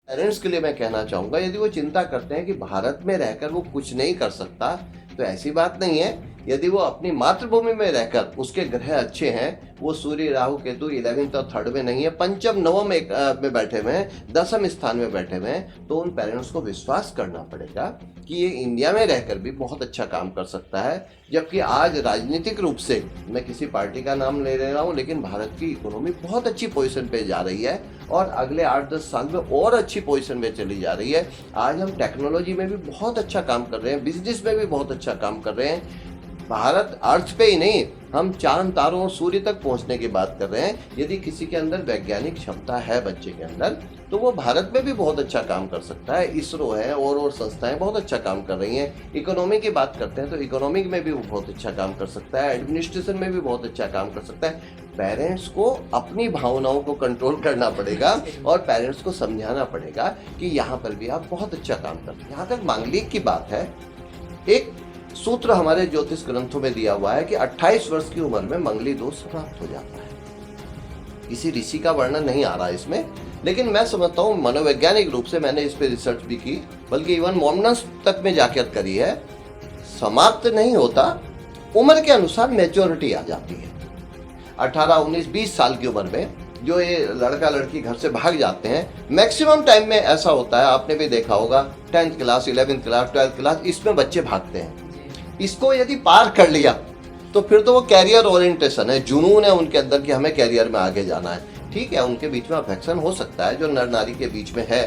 Parents के लिए मैं कहना चाहूँगा, यदि वो चिंता करते हैं कि भारत में रहकर वो कुछ नहीं कर सकता, तो ऐसी बात नहीं है। यदि वो अपनी मातृभूमि में रहकर, उसके ग्रह अच्छे हैं, वो सूर्य राहु केतु 11th और 3rd में नहीं है, पंचम नवम में बैठे हुए हैं, 10th स्थान में बैठे हुए हैं, तो उन पेरेंट्स को विश्वास करना पड़ेगा कि ये इंडिया में रहकर भी बहुत अच्छा काम कर सकता है। जबकि आज राजनीतिक रूप से, मैं किसी पार्टी का नाम ले रहा हूँ, लेकिन भारत की इकोनॉमी बहुत अच्छी पोजीशन पे जा रही है और अगले 8-10 साल में और अच्छी पोजीशन में चली जा रही है। आज हम टेक्नोलॉजी में भी बहुत अच्छा काम कर रहे हैं, बिजनेस में भी बहुत अच्छा काम कर रहे हैं। भारत अर्थ पे ही नहीं, हम चांद, तारों और सूर्य तक पहुंचने की बात कर रहे हैं। यदि किसी के अंदर वैज्ञानिक क्षमता है बच्चे के अंदर, तो वो भारत में भी बहुत अच्छा काम कर सकता है। इसरो है और संस्थाएं बहुत अच्छा काम कर रही हैं। इकोनॉमी की बात करते हैं तो इकोनॉमिक में भी वो बहुत अच्छा काम कर सकता है, एडमिनिस्ट्रेशन में भी बहुत अच्छा काम कर सकता है। पेरेंट्स को अपनी भावनाओं को कंट्रोल करना पड़ेगा और पेरेंट्स को समझाना पड़ेगा कि यहाँ पर भी आप बहुत अच्छा काम करते हैं। यहाँ तक मांगलिक की बात है, एक सूत्र हमारे ज्योतिष ग्रंथों में दिया हुआ है कि 28 वर्ष की उम्र में मंगली दोष प्राप्त हो जाता है। किसी ऋषि का वर्णन नहीं आ रहा इसमें, लेकिन मैं समझता हूँ मनोवैज्ञानिक रूप से मैंने इस पे रिसर्च भी की, बल्कि इवन मॉमनस तक में जाकर करी है। समाप्त नहीं होता, उम्र के अनुसार मैच्योरिटी आ जाती है। 18, 19, 20 साल की उम्र में जो ये लड़का लड़की घर से भाग जाते हैं, मैक्सिमम टाइम में ऐसा होता है, आपने भी देखा होगा, 10th class, 11th class, 12th class, इसमें बच्चे भागते हैं। इसको यदि पार कर लिया तो फिर तो वो कैरियर ओरिएंटेशन है, जुनून है उनके अंदर कि हमें कैरियर में आगे जाना है। ठीक है, उनके बीच में अफेक्शन हो सकता है जो नर नारी के बीच में है,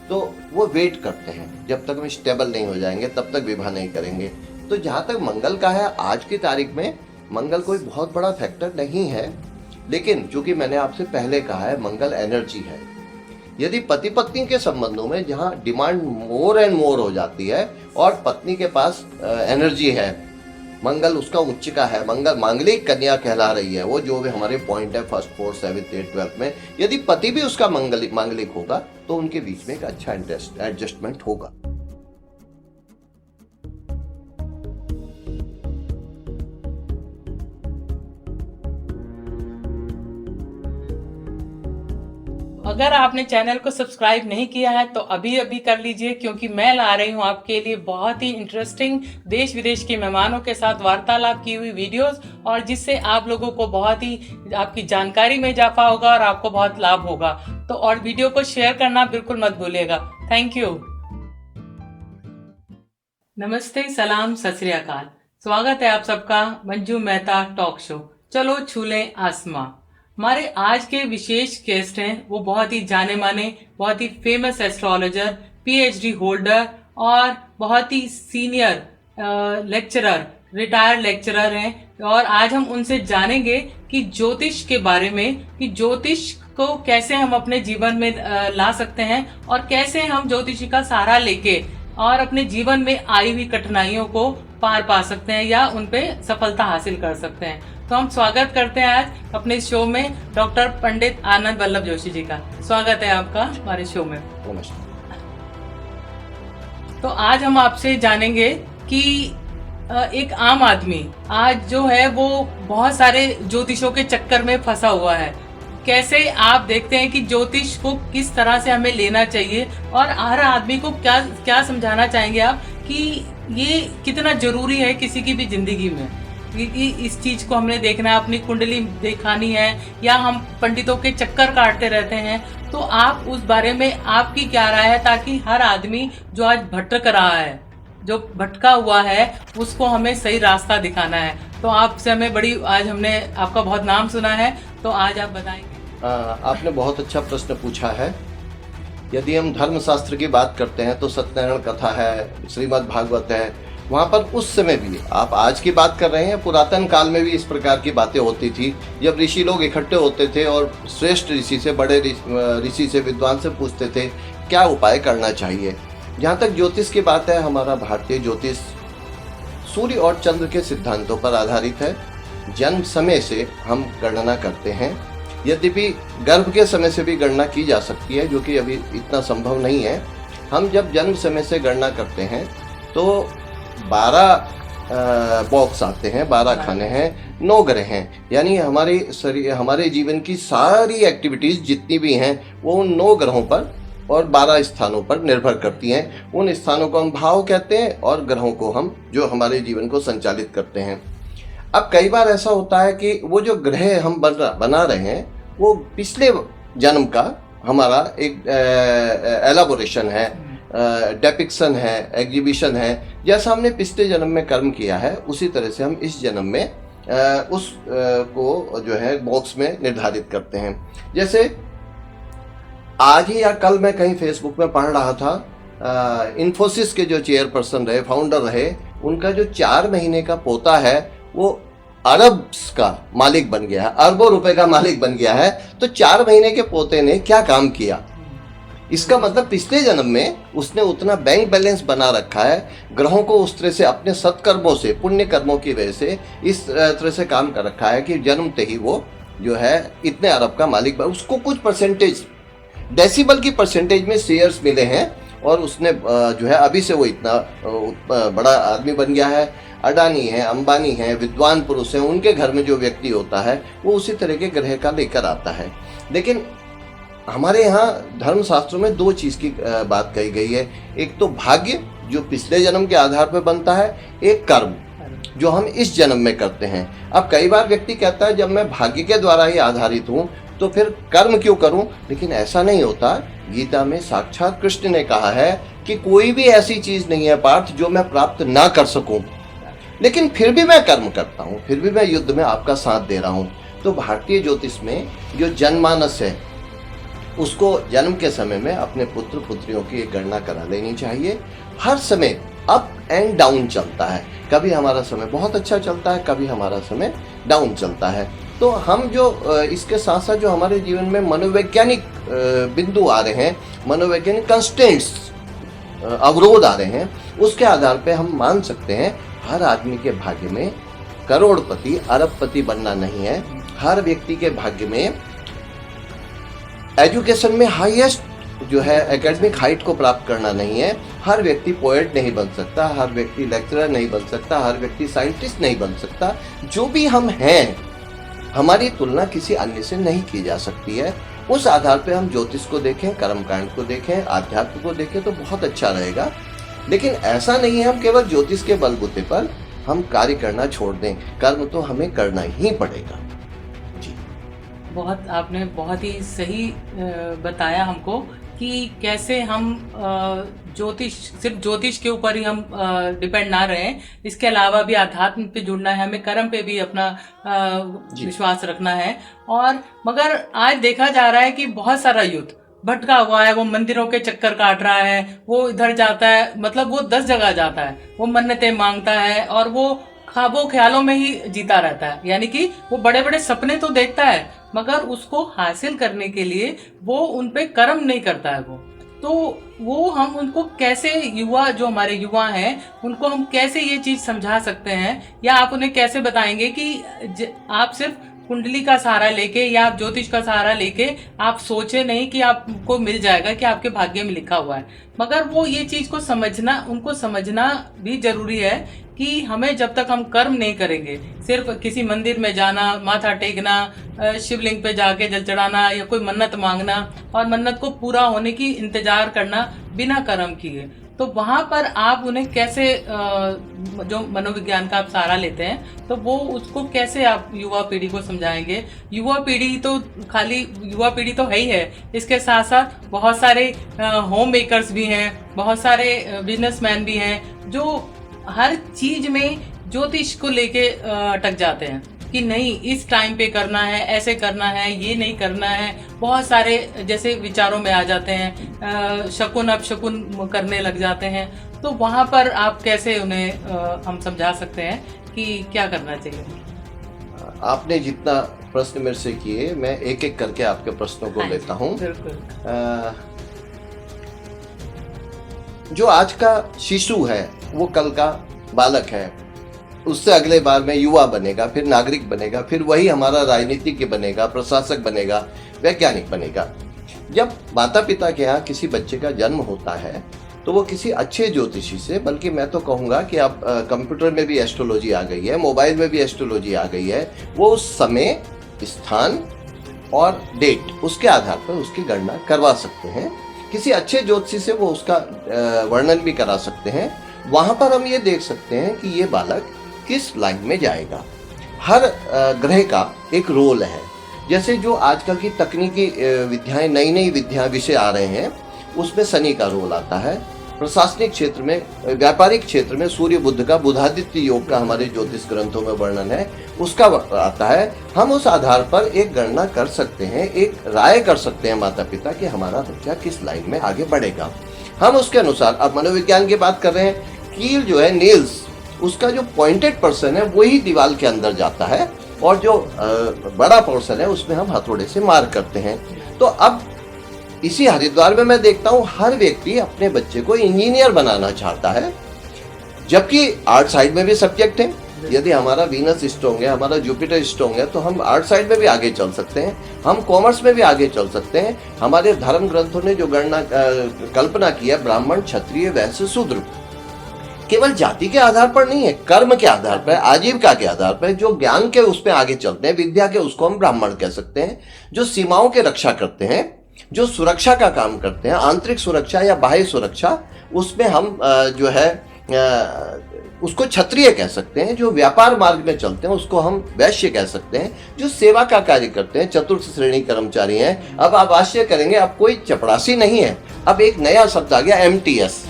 तो वो वेट करते हैं जब तक हम स्टेबल नहीं हो जाएंगे तब तक विवाह नहीं करेंगे। तो जहाँ तक मंगल का है, आज की तारीख में मंगल कोई बहुत बड़ा फैक्टर नहीं है, लेकिन चूंकि मैंने आपसे पहले कहा है मंगल एनर्जी है। यदि पति पत्नी के संबंधों में जहाँ डिमांड मोर एंड मोर हो जाती है और पत्नी के पास एनर्जी है, मंगल उसका उच्च का है, मंगल मांगलिक कन्या कहला रही है, वो जो भी हमारे पॉइंट है 1st, 4th, 7th, 8th, 12th में, यदि पति भी उसका मांगलिक होगा तो उनके बीच में एक अच्छा एडजस्टमेंट होगा। अगर आपने चैनल को सब्सक्राइब नहीं किया है तो अभी अभी कर लीजिए, क्योंकि मैं ला रही हूँ आपके लिए बहुत ही इंटरेस्टिंग देश विदेश के मेहमानों के साथ वार्तालाप की हुई वीडियोस, और जिससे आप लोगों को बहुत ही आपकी जानकारी में इजाफा होगा और आपको बहुत लाभ होगा। तो और वीडियो को शेयर करना बिल्कुल मत भूलिएगा। Thank you. नमस्ते, सलाम, सत श्री अकाल। स्वागत है आप सबका मंजू मेहता टॉक शो चलो छू लें आसमां। हमारे आज के विशेष गेस्ट हैं, वो बहुत ही जाने माने, बहुत ही फेमस एस्ट्रोलॉजर, पीएचडी होल्डर और बहुत ही सीनियर लेक्चरर, रिटायर्ड लेक्चरर हैं। और आज हम उनसे जानेंगे कि ज्योतिष के बारे में, कि ज्योतिष को कैसे हम अपने जीवन में ला सकते हैं और कैसे हम ज्योतिष का सहारा लेके और अपने जीवन में आई हुई कठिनाइयों को पार पा सकते हैं या उन पे सफलता हासिल कर सकते हैं। तो हम स्वागत करते हैं आज अपने शो में डॉक्टर पंडित आनंद वल्लभ जोशी जी का। स्वागत है आपका हमारे शो में। नमस्कार। तो आज हम आपसे जानेंगे कि एक आम आदमी आज जो है वो बहुत सारे ज्योतिषों के चक्कर में फंसा हुआ है। कैसे आप देखते हैं कि ज्योतिष को किस तरह से हमें लेना चाहिए और हर आदमी को क्या क्या समझाना चाहेंगे आप कि ये कितना जरूरी है किसी की भी जिंदगी में, कि इस चीज को हमने देखना है, अपनी कुंडली दिखानी है या हम पंडितों के चक्कर काटते रहते हैं। तो आप उस बारे में आपकी क्या राय है, ताकि हर आदमी जो आज भटक रहा है, जो भटका हुआ है, उसको हमें सही रास्ता दिखाना है। तो आपसे हमें बड़ी, आज हमने आपका बहुत नाम सुना है, तो आज आप बताएंगे। आपने बहुत अच्छा प्रश्न पूछा है। यदि हम धर्मशास्त्र की बात करते हैं तो सत्यनारायण कथा है, श्रीमद् भागवत है, वहाँ पर उस समय भी, आप आज की बात कर रहे हैं, पुरातन काल में भी इस प्रकार की बातें होती थी, जब ऋषि लोग इकट्ठे होते थे और श्रेष्ठ ऋषि से, बड़े ऋषि से, विद्वान से पूछते थे क्या उपाय करना चाहिए। जहाँ तक ज्योतिष की बात है, हमारा भारतीय ज्योतिष सूर्य और चंद्र के सिद्धांतों पर आधारित है। जन्म समय से हम गणना करते हैं, यद्यपि गर्भ के समय से भी गणना की जा सकती है, जो कि अभी इतना संभव नहीं है। हम जब जन्म समय से गणना करते हैं तो 12 बॉक्स आते हैं, 12 खाने हैं, 9 ग्रह हैं, यानी हमारे जीवन की सारी एक्टिविटीज जितनी भी हैं वो उन 9 ग्रहों पर और 12 स्थानों पर निर्भर करती हैं। उन स्थानों को हम भाव कहते हैं और ग्रहों को हम जो हमारे जीवन को संचालित करते हैं। अब कई बार ऐसा होता है कि वो जो ग्रह हम बना रहे हैं वो पिछले जन्म का हमारा एक एलाबोरेशन है, डेपिक्शन है, एग्जीबिशन है। जैसा हमने पिछले जन्म में कर्म किया है उसी तरह से हम इस जन्म में उस को जो है बॉक्स में निर्धारित करते हैं। जैसे आज ही या कल मैं कहीं फेसबुक में पढ़ रहा था, इन्फोसिस के जो चेयरपर्सन रहे, फाउंडर रहे, उनका जो 4 महीने का पोता है वो अरब्स का मालिक बन गया है, अरबों रुपए का मालिक बन गया है। तो 4 महीने के पोते ने क्या काम किया? इसका मतलब पिछले जन्म में उसने उतना बैंक बैलेंस बना रखा है, ग्रहों को उस तरह से अपने सत्कर्मों से, पुण्य कर्मों की वजह से इस तरह से काम कर रखा है कि जन्मते ही वो जो है इतने अरब का मालिक बना। उसको कुछ परसेंटेज, डेसिबल की परसेंटेज में शेयर्स मिले हैं और उसने जो है अभी से वो इतना बड़ा आदमी बन गया है। अडानी है, अंबानी है, विद्वान पुरुष हैं, उनके घर में जो व्यक्ति होता है वो उसी तरह के ग्रह का लेकर आता है। लेकिन हमारे यहाँ धर्मशास्त्रों में 2 चीज़ की बात कही गई है। एक तो भाग्य जो पिछले जन्म के आधार पर बनता है, एक कर्म जो हम इस जन्म में करते हैं। अब कई बार व्यक्ति कहता है जब मैं भाग्य के द्वारा ही आधारित हूँ तो फिर कर्म क्यों करूं? लेकिन ऐसा नहीं होता। गीता में साक्षात कृष्ण ने कहा है कि कोई भी ऐसी चीज नहीं है पार्थ जो मैं प्राप्त ना कर सकूं, लेकिन फिर भी मैं कर्म करता हूं, फिर भी मैं युद्ध में आपका साथ दे रहा हूं। तो भारतीय ज्योतिष में जो जनमानस है उसको जन्म के समय में अपने पुत्र पुत्रियों की एक गणना करा लेनी चाहिए। हर समय अप एंड डाउन चलता है, कभी हमारा समय बहुत अच्छा चलता है, कभी हमारा समय डाउन चलता है। तो हम जो इसके साथ साथ जो हमारे जीवन में मनोवैज्ञानिक बिंदु आ रहे हैं, मनोवैज्ञानिक कंस्टेंट्स, अवरोध आ रहे हैं, उसके आधार पे हम मान सकते हैं हर आदमी के भाग्य में करोड़पति अरबपति बनना नहीं है। हर व्यक्ति के भाग्य में एजुकेशन में हाईएस्ट जो है एकेडमिक हाइट को प्राप्त करना नहीं है। हर व्यक्ति पोएट नहीं बन सकता, हर व्यक्ति लेक्चरर नहीं बन सकता, हर व्यक्ति साइंटिस्ट नहीं बन सकता। जो भी हम हैं हमारी तुलना किसी अन्य से नहीं की जा सकती है। उस आधार पे हम ज्योतिष को देखें, कर्मकांड को देखें, आध्यात्म को देखें तो बहुत अच्छा रहेगा। लेकिन ऐसा नहीं है हम केवल ज्योतिष के बलबूते पर हम कार्य करना छोड़ दें, कर्म तो हमें करना ही पड़ेगा। जी, आपने बहुत ही सही बताया हमको कि कैसे हम सिर्फ ज्योतिष के ऊपर ही हम डिपेंड ना रहें, इसके अलावा भी आध्यात्म पे जुड़ना है, हमें कर्म पे भी अपना विश्वास रखना है। और मगर आज देखा जा रहा है कि बहुत सारा यूथ भटका हुआ है, वो मंदिरों के चक्कर काट रहा है, वो इधर जाता है, मतलब वो 10 जगह जाता है, वो मन्नतें मांगता है और वो ख्वाबों ख्यालों में ही जीता रहता है। यानी कि वो बड़े बड़े सपने तो देखता है मगर उसको हासिल करने के लिए वो उन पे कर्म नहीं करता है। तो वो हम उनको कैसे, युवा जो हमारे युवा हैं उनको हम कैसे ये चीज समझा सकते हैं, या आप उन्हें कैसे बताएंगे कि आप सिर्फ कुंडली का सहारा लेके या आप ज्योतिष का सहारा लेके आप सोचे नहीं कि आपको मिल जाएगा कि आपके भाग्य में लिखा हुआ है, मगर वो ये चीज को समझना, उनको समझना भी जरूरी है कि हमें जब तक हम कर्म नहीं करेंगे, सिर्फ किसी मंदिर में जाना, माथा टेकना, शिवलिंग पे जाके जल चढ़ाना या कोई मन्नत मांगना और मन्नत को पूरा होने की इंतजार करना बिना कर्म किए, तो वहां पर आप उन्हें कैसे जो मनोविज्ञान का आप सहारा लेते हैं तो वो उसको कैसे आप युवा पीढ़ी को समझाएंगे? युवा पीढ़ी तो खाली युवा पीढ़ी तो है ही है, इसके साथ साथ बहुत सारे होम मेकर्स भी हैं, बहुत सारे बिजनेसमैन भी हैं जो हर चीज में ज्योतिष को लेके अटक जाते हैं कि नहीं इस टाइम पे करना है, ऐसे करना है, ये नहीं करना है। बहुत सारे जैसे विचारों में आ जाते हैं, शकुन अपशकुन करने लग जाते हैं। तो वहां पर आप कैसे उन्हें हम समझा सकते हैं कि क्या करना चाहिए? आपने जितना प्रश्न मेरे से किए, मैं एक एक करके आपके प्रश्नों को लेता हूँ। जो आज का शिशु है वो कल का बालक है, उससे अगले बार में युवा बनेगा, फिर नागरिक बनेगा, फिर वही हमारा राजनीतिज्ञ बनेगा, प्रशासक बनेगा, वैज्ञानिक बनेगा। जब माता पिता के यहाँ किसी बच्चे का जन्म होता है तो वो किसी अच्छे ज्योतिषी से, बल्कि मैं तो कहूँगा कि आप कंप्यूटर में भी एस्ट्रोलॉजी आ गई है, मोबाइल में भी एस्ट्रोलॉजी आ गई है, वो उस समय, स्थान और डेट उसके आधार पर उसकी गणना करवा सकते हैं। किसी अच्छे ज्योतिषी से वो उसका वर्णन भी करा सकते हैं। वहाँ पर हम ये देख सकते हैं कि ये बालक किस लाइन में जाएगा। हर ग्रह का एक रोल है। जैसे जो आजकल की तकनीकी विद्याएं, नई नई विषय आ रहे हैं, उसमें शनि का रोल आता है। प्रशासनिक क्षेत्र में, व्यापारिक क्षेत्र में सूर्य बुध का, बुधादित्य योग का हमारे ज्योतिष ग्रंथों में वर्णन है, उसका आता है। हम उस आधार पर एक गणना कर सकते हैं, एक राय कर सकते हैं माता पिता कि हमारा बच्चा किस लाइन में आगे बढ़ेगा। हम उसके अनुसार, अब मनोविज्ञान की बात कर रहे हैं, कील जो है, नील्स, उसका जो पॉइंटेड पर्सन है वही दीवार के अंदर जाता है, और जो बड़ा पोर्शन है उसमें हम हथौड़े से मार करते हैं। तो अब इसी हरिद्वार में मैं देखता हूँ हर व्यक्ति अपने बच्चे को इंजीनियर बनाना चाहता है, जबकि आर्ट साइड में भी सब्जेक्ट है। यदि हमारा वीनस स्ट्रॉन्ग है, हमारा जुपिटर स्ट्रॉन्ग है, तो हम आर्ट साइड में भी आगे चल सकते हैं, हम कॉमर्स में भी आगे चल सकते हैं। हमारे धर्म ग्रंथों ने जो कल्पना की है, ब्राह्मण, क्षत्रिय, वैश्य, शूद्र, केवल जाति के आधार पर नहीं है, कर्म के आधार पर, आजीविका के आधार पर, जो ज्ञान के उस पर आगे चलते हैं, विद्या के, उसको हम ब्राह्मण कह सकते हैं। जो सीमाओं के रक्षा करते हैं, जो सुरक्षा का काम करते हैं, आंतरिक सुरक्षा या बाह्य सुरक्षा, उसमें हम जो है उसको क्षत्रिय कह सकते हैं। जो व्यापार मार्ग में चलते हैं उसको हम वैश्य कह सकते हैं। जो सेवा का कार्य करते हैं, चतुर्थ श्रेणी कर्मचारी हैं। अब आप आश्चर्य करेंगे, अब कोई चपरासी नहीं है, अब एक नया शब्द आ गया, MTS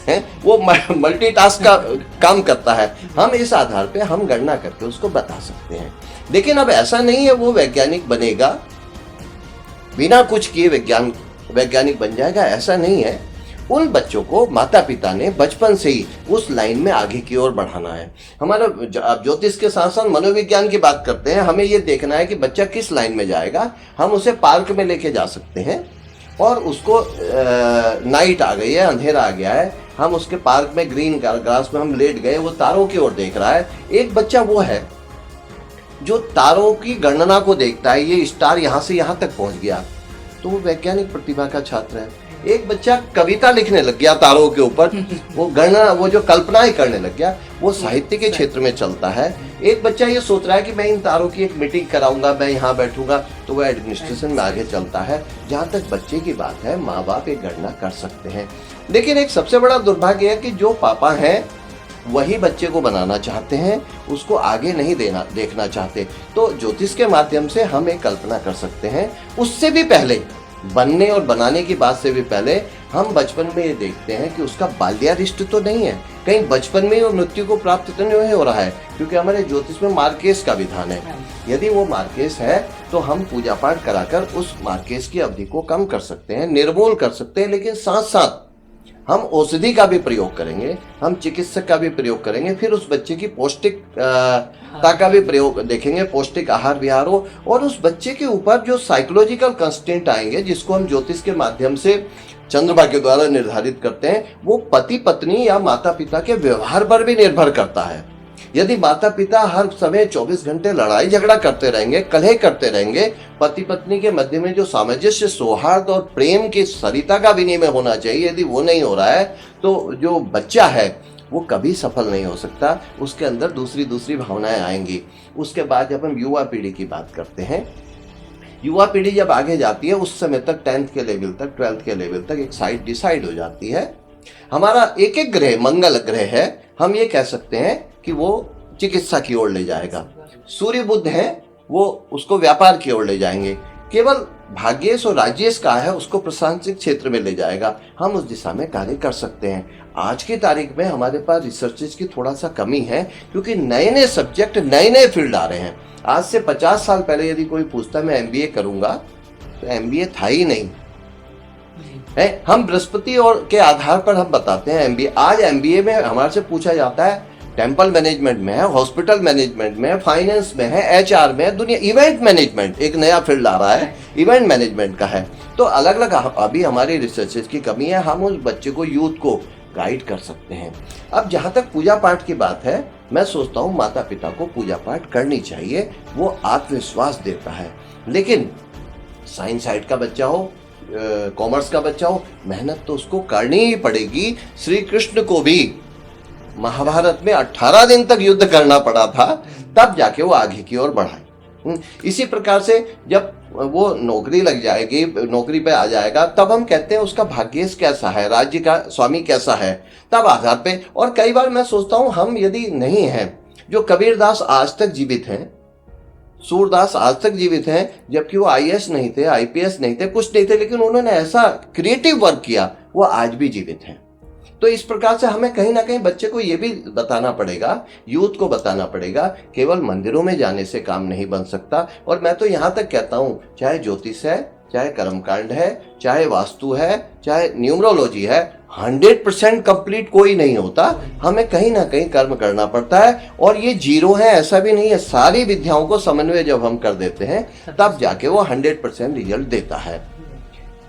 है, वो मल्टीटास्क का काम करता है। हम इस आधार पे हम गणना करके उसको बता सकते हैं। लेकिन अब ऐसा नहीं है वो वैज्ञानिक बनेगा, बिना कुछ किए वैज्ञानिक बन जाएगा, ऐसा नहीं है। उन बच्चों को माता पिता ने बचपन से ही उस लाइन में आगे की ओर बढ़ाना है। हमारा अब ज्योतिष के साथ साथ मनोविज्ञान की बात करते हैं, हमें ये देखना है कि बच्चा किस लाइन में जाएगा। हम उसे पार्क में लेके जा सकते हैं, और उसको नाइट आ गई है, अंधेरा आ गया है, हम उसके पार्क में ग्रीन ग्रास में हम लेट गए, वो तारों की ओर देख रहा है। एक बच्चा वो है जो तारों की गणना को देखता है, ये स्टार यहाँ से यहाँ तक पहुँच गया, तो वो वैज्ञानिक प्रतिभा का छात्र है। एक बच्चा कविता लिखने लग गया तारों के ऊपर, वो गणना, वो जो कल्पनाएं करने लग गया, वो साहित्य के क्षेत्र में चलता है। एक बच्चा ये सोच रहा है कि मैं इन तारों की एक मीटिंग कराऊंगा, मैं यहाँ बैठूंगा, तो वो एडमिनिस्ट्रेशन में आगे चलता है। जहाँ तक बच्चे की बात है, माँ बाप एक गणना कर सकते हैं। लेकिन एक सबसे बड़ा दुर्भाग्य है कि जो पापा हैं वही बच्चे को बनाना चाहते हैं, उसको आगे नहीं देखना चाहते। तो ज्योतिष के माध्यम से हम एक कल्पना कर सकते हैं। उससे भी पहले, बनने और बनाने की बात से भी पहले, हम बचपन में ये देखते हैं कि उसका बाल्यारिष्ट तो नहीं है, कहीं बचपन में ही वो मृत्यु को प्राप्त तो नहीं हो रहा है, क्योंकि हमारे ज्योतिष में मार्केस का विधान है। यदि वो मार्केस है तो हम पूजा पाठ कराकर उस मार्केस की अवधि को कम कर सकते हैं, निर्मूल कर सकते हैं। लेकिन साथ साथ हम औषधि का भी प्रयोग करेंगे, हम चिकित्सक का भी प्रयोग करेंगे, फिर उस बच्चे की पौष्टिकता का भी प्रयोग देखेंगे, पौष्टिक आहार विहार हो, और उस बच्चे के ऊपर जो साइकोलॉजिकल कंस्टेंट आएंगे, जिसको हम ज्योतिष के माध्यम से चंद्रमा के द्वारा निर्धारित करते हैं, वो पति पत्नी या माता पिता के व्यवहार पर भी निर्भर करता है। यदि माता पिता हर समय 24 घंटे लड़ाई झगड़ा करते रहेंगे, कलह करते रहेंगे, पति पत्नी के मध्य में जो सामंजस्य, सौहार्द और प्रेम की सरिता का विनिमय होना चाहिए, यदि वो नहीं हो रहा है, तो जो बच्चा है वो कभी सफल नहीं हो सकता। उसके अंदर दूसरी भावनाएं आएंगी। उसके बाद जब हम युवा पीढ़ी की बात करते हैं, युवा पीढ़ी जब आगे जाती है, उस समय तक 10th के लेवल तक, 12th के लेवल तक एक साइड डिसाइड हो जाती है। हमारा एक एक ग्रह मंगल ग्रह है, हम ये कह सकते हैं कि वो चिकित्सा की ओर ले जाएगा। सूर्य बुध है, वो उसको व्यापार की ओर ले जाएंगे। केवल भाग्येश और राजेश का है, उसको प्रशासनिक क्षेत्र में ले जाएगा। हम उस दिशा में कार्य कर सकते हैं। आज की तारीख में हमारे पास रिसर्चेज की थोड़ा सा कमी है, क्योंकि नए नए सब्जेक्ट, नए नए फील्ड आ रहे हैं। आज से 50 साल पहले यदि कोई पूछता मैं MBA करूंगा, तो MBA था ही नहीं है। हम बृहस्पति और के आधार पर हम बताते हैं MBA। आज MBA में हमारे से पूछा जाता है, टेम्पल मैनेजमेंट में है, हॉस्पिटल मैनेजमेंट में है, फाइनेंस में है, HR में है, दुनिया इवेंट मैनेजमेंट एक नया फील्ड आ रहा है, इवेंट मैनेजमेंट का है। तो अलग अलग अभी हमारी रिसर्चेज की कमी है। हम उस बच्चे को, यूथ को गाइड कर सकते हैं। अब जहाँ तक पूजा पाठ की बात है, मैं सोचता हूँ माता पिता को पूजा पाठ करनी चाहिए, वो आत्मविश्वास देता है। लेकिन साइंस साइड का बच्चा हो, कॉमर्स का बच्चा हो, मेहनत तो उसको करनी ही पड़ेगी। श्री कृष्ण को भी महाभारत में 18 दिन तक युद्ध करना पड़ा था, तब जाके वो आगे की ओर बढ़ाए। इसी प्रकार से जब वो नौकरी लग जाएगी, नौकरी पे आ जाएगा, तब हम कहते हैं उसका भाग्येश कैसा है, राज्य का स्वामी कैसा है, तब आधार पे। और कई बार मैं सोचता हूँ हम यदि नहीं हैं, जो कबीरदास आज तक जीवित हैं, सूरदास आज तक जीवित हैं, जबकि वो आईएएस नहीं थे, आईपीएस नहीं थे, कुछ नहीं थे, लेकिन उन्होंने ऐसा क्रिएटिव वर्क किया, वो आज भी जीवित हैं। तो इस प्रकार से हमें कहीं ना कहीं बच्चे को ये भी बताना पड़ेगा, यूथ को बताना पड़ेगा, केवल मंदिरों में जाने से काम नहीं बन सकता। और मैं तो यहाँ तक कहता हूँ, चाहे ज्योतिष है, चाहे कर्मकांड है, चाहे वास्तु है, चाहे न्यूमरोलॉजी है, 100% कंप्लीट कोई नहीं होता। हमें कहीं ना कहीं कर्म करना पड़ता है। और ये जीरो है ऐसा भी नहीं है, सारी विद्याओं को समन्वय जब हम कर देते हैं तब जाके वो 100% रिजल्ट देता है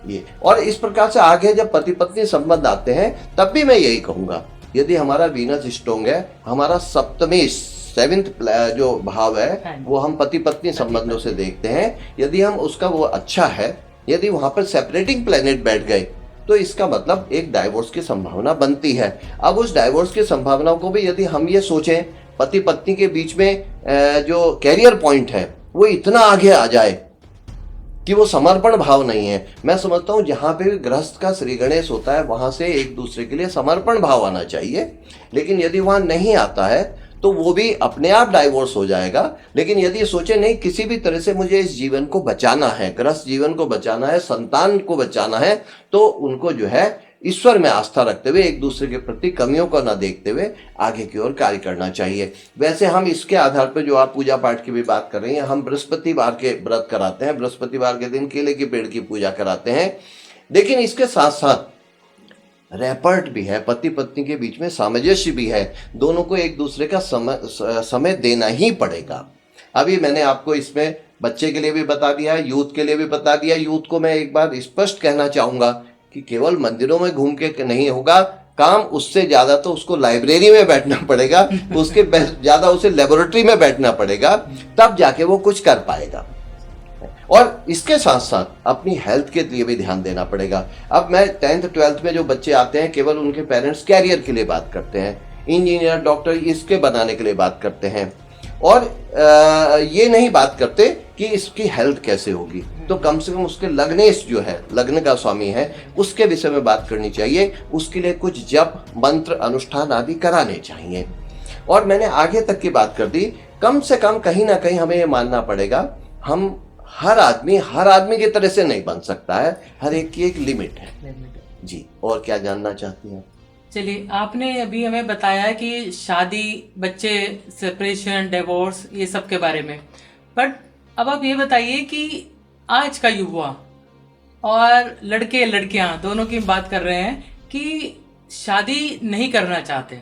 ये। और इस प्रकार से आगे जब पति पत्नी संबंध आते हैं, तब भी मैं यही कहूंगा, यदि हमारा वीनस स्ट्रॉन्ग है, हमारा सप्तमी 7th जो भाव है वो हम पति पत्नी संबंधों से देखते हैं, यदि हम उसका वो अच्छा है, यदि वहां पर सेपरेटिंग प्लेनेट बैठ गए, तो इसका मतलब एक डाइवोर्स की संभावना बनती है। अब उस डाइवोर्स की संभावनाओं को भी यदि हम ये सोचें, पति पत्नी के बीच में जो कैरियर पॉइंट है वो इतना आगे आ जाए कि वो समर्पण भाव नहीं है। मैं समझता हूँ जहाँ पे भी गृहस्थ का श्री गणेश होता है, वहां से एक दूसरे के लिए समर्पण भाव आना चाहिए। लेकिन यदि वहां नहीं आता है तो वो भी अपने आप डाइवोर्स हो जाएगा। लेकिन यदि सोचे नहीं, किसी भी तरह से मुझे इस जीवन को बचाना है, गृहस्थ जीवन को बचाना है, संतान को बचाना है, तो उनको जो है ईश्वर में आस्था रखते हुए, एक दूसरे के प्रति कमियों को न देखते हुए आगे की ओर कार्य करना चाहिए। वैसे हम इसके आधार पर जो आप पूजा पाठ की भी बात कर रही हैं, हम बृहस्पतिवार के व्रत कराते हैं, बृहस्पतिवार के दिन केले के पेड़ की पूजा कराते हैं। लेकिन इसके साथ साथ रैपर्ट भी है, पति पत्नी के बीच में सामंजस्य भी है, दोनों को एक दूसरे का समय देना ही पड़ेगा। अभी मैंने आपको इसमें बच्चे के लिए भी बता दिया, यूथ के लिए भी बता दिया। यूथ को मैं एक बार स्पष्ट कहना चाहूंगा कि केवल मंदिरों में घूम के नहीं होगा काम, उससे ज्यादा तो उसको लाइब्रेरी में बैठना पड़ेगा, उसके ज्यादा उसे लेबोरेटरी में बैठना पड़ेगा, तब जाके वो कुछ कर पाएगा। और इसके साथ साथ अपनी हेल्थ के लिए भी ध्यान देना पड़ेगा। अब मैं 10th 12th में जो बच्चे आते हैं, केवल उनके पेरेंट्स कैरियर के लिए बात करते हैं, इंजीनियर डॉक्टर इसके बनाने के लिए बात करते हैं, और ये नहीं बात करते कि इसकी हेल्थ कैसे होगी। तो कम से कम उसके लग्नेश जो है, लग्न का स्वामी है, उसके विषय में बात करनी चाहिए। उसके लिए कुछ जप मंत्र अनुष्ठान आदि कराने चाहिए। और मैंने आगे तक की बात कर दी। कम से कम कहीं ना कहीं हमें ये मानना पड़ेगा, हम हर आदमी की तरह से नहीं बन सकता है, हर एक की एक लिमिट है जी। और क्या जानना चाहती हैं? चलिए, आपने अभी हमें बताया कि शादी, बच्चे, सेपरेशन, डिवोर्स, ये सब के बारे में। बट अब आप ये बताइए कि आज का युवा और लड़के लड़कियां दोनों की बात कर रहे हैं कि शादी नहीं करना चाहते,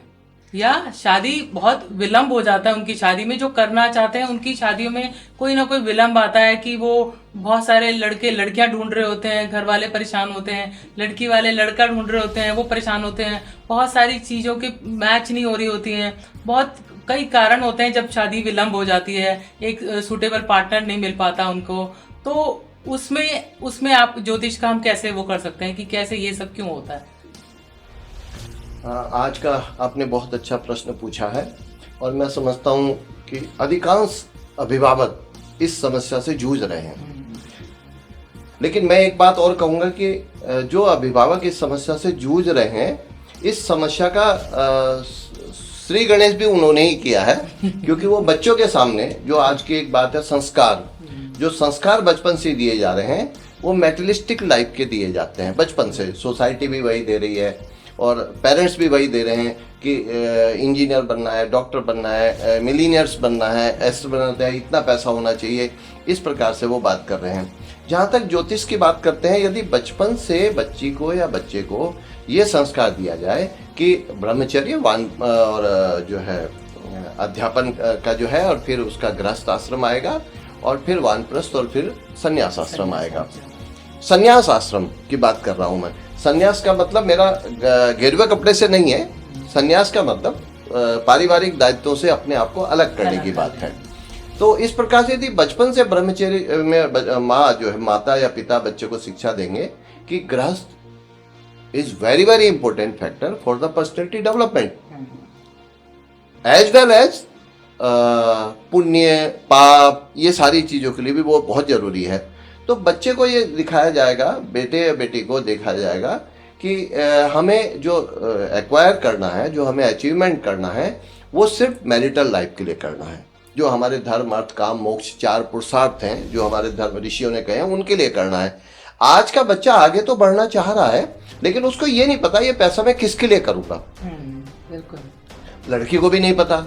या शादी बहुत विलंब हो जाता है उनकी शादी में। जो करना चाहते हैं उनकी शादियों में कोई ना कोई विलंब आता है कि वो बहुत सारे लड़के लड़कियां ढूंढ रहे होते हैं, घर वाले परेशान होते हैं, लड़की वाले लड़का ढूंढ रहे होते हैं, वो परेशान होते हैं, बहुत सारी चीज़ों की मैच नहीं हो रही होती हैं, बहुत कई कारण होते हैं जब शादी विलंब हो जाती है, एक सूटेबल पार्टनर नहीं मिल पाता उनको। तो उसमें आप ज्योतिष का हम कैसे वो कर सकते हैं कि कैसे ये सब क्यों होता है? आज का आपने बहुत अच्छा प्रश्न पूछा है, और मैं समझता हूँ कि अधिकांश अभिभावक इस समस्या से जूझ रहे हैं। लेकिन मैं एक बात और कहूँगा कि जो अभिभावक इस समस्या से जूझ रहे हैं, इस समस्या का श्री गणेश भी उन्होंने ही किया है। क्योंकि वो बच्चों के सामने जो आज की एक बात है, जो संस्कार बचपन से दिए जा रहे हैं, वो मेटलिस्टिक लाइफ के दिए जाते हैं बचपन से। सोसाइटी भी वही दे रही है और पेरेंट्स भी वही दे रहे हैं कि इंजीनियर बनना है, डॉक्टर बनना है, मिलीनियर्स बनना है, ऐसे बनना है, इतना पैसा होना चाहिए, इस प्रकार से वो बात कर रहे हैं। जहाँ तक ज्योतिष की बात करते हैं, यदि बचपन से बच्ची को या बच्चे को ये संस्कार दिया जाए कि ब्रह्मचर्य और जो है अध्यापन का जो है, और फिर उसका गृहस्थ आश्रम आएगा, और फिर वानप्रस्थ, और फिर संन्यास आश्रम आएगा। संन्यास आश्रम की बात कर रहा हूँ मैं। संन्यास का मतलब मेरा गेरुए कपड़े से नहीं है, संन्यास का मतलब पारिवारिक दायित्वों से अपने आप को अलग करने की बात है। तो इस प्रकार से यदि बचपन से ब्रह्मचर्य में माँ जो है, माता या पिता बच्चे को शिक्षा देंगे कि गृहस्थ is very very important factor for the personality development as well as पुण्य पाप ये सारी चीज़ों के लिए भी वो बहुत ज़रूरी है। तो बच्चे को ये दिखाया जाएगा, बेटे या बेटी को देखा जाएगा कि हमें जो एक्वायर करना है, जो हमें अचीवमेंट करना है, वो सिर्फ मैरिटल लाइफ के लिए करना है। जो हमारे धर्म अर्थ काम मोक्ष 4 पुरुषार्थ हैं, जो हमारे धर्म ऋषियों ने कहे हैं, उनके लिए करना है। आज का बच्चा आगे तो बढ़ना चाह रहा है, लेकिन उसको ये नहीं पता ये पैसा मैं किसके लिए करूँगा। बिल्कुल। लड़की को भी नहीं पता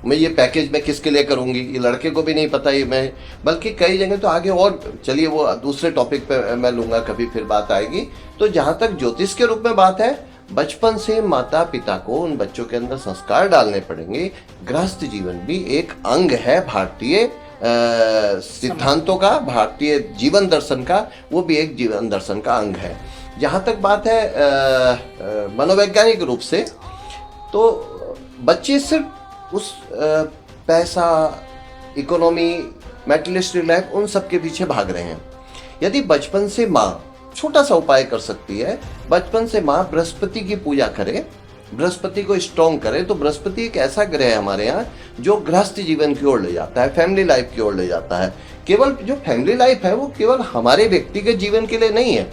मैं ये पैकेज मैं किसके लिए करूंगी, ये लड़के को भी नहीं पता ये मैं, बल्कि कई जगह तो आगे और चलिए वो दूसरे टॉपिक पे मैं लूँगा, कभी फिर बात आएगी। तो जहाँ तक ज्योतिष के रूप में बात है, बचपन से माता पिता को उन बच्चों के अंदर संस्कार डालने पड़ेंगे। गृहस्थ जीवन भी एक अंग है भारतीय सिद्धांतों का, भारतीय जीवन दर्शन का, वो भी एक जीवन दर्शन का अंग है। जहाँ तक बात है मनोवैज्ञानिक रूप से, तो बच्चे सिर्फ उस पैसा, इकोनॉमी, मैटेरियलिस्टिक लाइफ, उन सब के पीछे भाग रहे हैं। यदि बचपन से माँ छोटा सा उपाय कर सकती है, बचपन से माँ बृहस्पति की पूजा करे, बृहस्पति को स्ट्रॉन्ग करे, तो बृहस्पति एक ऐसा ग्रह है हमारे यहाँ जो गृहस्थ जीवन की ओर ले जाता है, फैमिली लाइफ की ओर ले जाता है। केवल जो फैमिली लाइफ है वो केवल हमारे व्यक्तिगत जीवन के लिए नहीं है।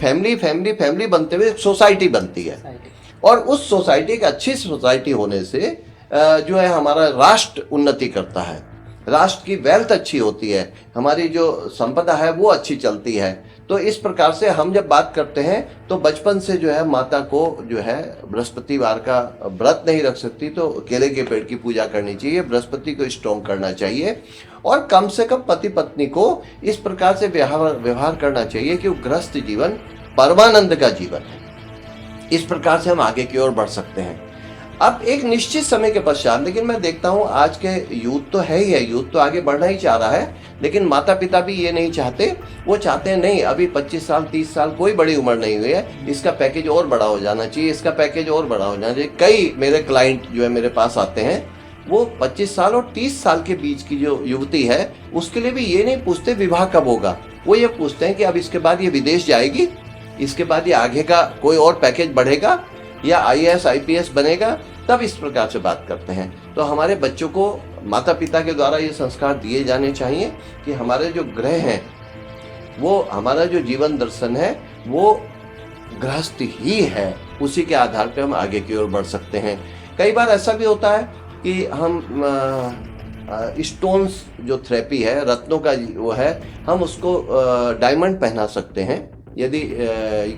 फैमिली फैमिली फैमिली बनते हुए एक सोसाइटी बनती है, और उस सोसाइटी एक अच्छी सोसाइटी होने से जो है हमारा राष्ट्र उन्नति करता है, राष्ट्र की वेल्थ अच्छी होती है, हमारी जो संपदा है वो अच्छी चलती है। तो इस प्रकार से हम जब बात करते हैं तो बचपन से जो है माता को जो है बृहस्पतिवार का व्रत नहीं रख सकती तो केले के पेड़ की पूजा करनी चाहिए, बृहस्पति को स्ट्रॉन्ग करना चाहिए, और कम से कम पति पत्नी को इस प्रकार से व्यवहार करना चाहिए कि वो गृहस्थ जीवन परमानंद का जीवन है। इस प्रकार से हम आगे की ओर बढ़ सकते हैं। अब एक निश्चित समय के पश्चात, लेकिन मैं देखता हूँ आज के यूथ तो है ही है, यूथ तो आगे बढ़ना ही चाह रहा है, लेकिन माता पिता भी ये नहीं चाहते। वो चाहते हैं नहीं, अभी 25 साल 30 साल कोई बड़ी उम्र नहीं हुई है, इसका पैकेज और बड़ा हो जाना चाहिए, इसका पैकेज और बड़ा हो जाना चाहिए। कई मेरे क्लाइंट जो है मेरे पास आते हैं, वो 25 साल और 30 साल के बीच की जो युवती है, उसके लिए भी ये नहीं पूछते विवाह कब होगा, वो ये पूछते हैं कि अब इसके बाद ये विदेश जाएगी, इसके बाद ये आगे का कोई और पैकेज बढ़ेगा या IAS IPS बनेगा, तब इस प्रकार से बात करते हैं। तो हमारे बच्चों को माता पिता के द्वारा ये संस्कार दिए जाने चाहिए कि हमारे जो ग्रह हैं, वो हमारा जो जीवन दर्शन है वो गृहस्थ ही है, उसी के आधार पे हम आगे की ओर बढ़ सकते हैं। कई बार ऐसा भी होता है कि हम स्टोन्स जो थेरेपी है, रत्नों का वो है, हम उसको डायमंड पहना सकते हैं यदि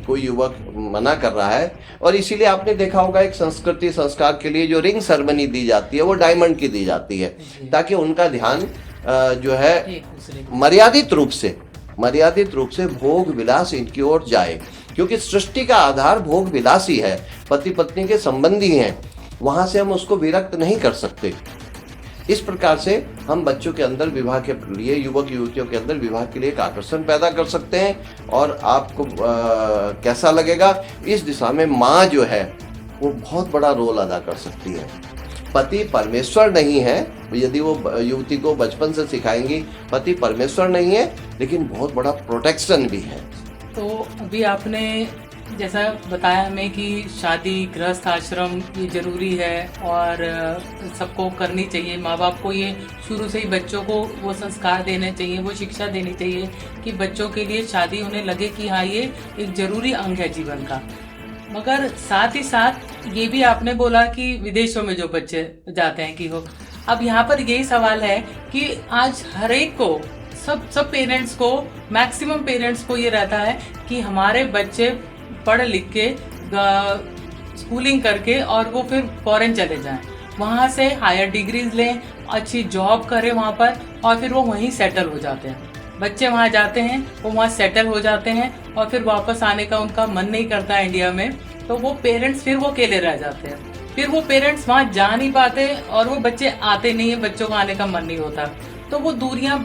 कोई युवक मना कर रहा है। और इसीलिए आपने देखा होगा एक संस्कृति संस्कार के लिए जो रिंग सेरेमनी दी जाती है वो डायमंड की दी जाती है, ताकि उनका ध्यान जो है मर्यादित रूप से भोग विलास इनकी ओर जाए, क्योंकि सृष्टि का आधार भोग विलास ही है, पति पत्नी के संबंधी हैं, वहां से हम उसको विरक्त नहीं कर सकते। इस प्रकार से हम बच्चों के अंदर विवाह के लिए, युवक युवतियों के अंदर विवाह के लिए एक आकर्षण पैदा कर सकते हैं। और आपको कैसा लगेगा, इस दिशा में माँ जो है वो बहुत बड़ा रोल अदा कर सकती है। पति परमेश्वर नहीं है, यदि वो युवती को बचपन से सिखाएंगी पति परमेश्वर नहीं है, लेकिन बहुत बड़ा प्रोटेक्शन भी है। तो अभी आपने जैसा बताया हमें कि शादी, गृहस्थ आश्रम ये जरूरी है और सबको करनी चाहिए। माँ बाप को ये शुरू से ही बच्चों को वो संस्कार देने चाहिए, वो शिक्षा देनी चाहिए कि बच्चों के लिए शादी उन्हें लगे कि हाँ ये एक जरूरी अंग है जीवन का। मगर साथ ही साथ ये भी आपने बोला कि विदेशों में जो बच्चे जाते हैं कि हो, अब यहाँ पर यही सवाल है कि आज हर एक को, सब पेरेंट्स को, मैक्सिमम पेरेंट्स को ये रहता है कि हमारे बच्चे पढ़ लिख के स्कूलिंग करके और वो फिर फॉरेन चले जाएं, वहाँ से हायर डिग्रीज लें, अच्छी जॉब करें वहाँ पर, और फिर वो वहीं सेटल हो जाते हैं। बच्चे वहाँ जाते हैं, वो वहाँ सेटल हो जाते हैं और फिर वापस आने का उनका मन नहीं करता इंडिया में, तो वो पेरेंट्स फिर वो अकेले रह जाते हैं। फिर वो पेरेंट्स वहाँ जा नहीं पाते और वो बच्चे आते नहीं है, बच्चों का आने का मन नहीं होता, तो वो दूरियां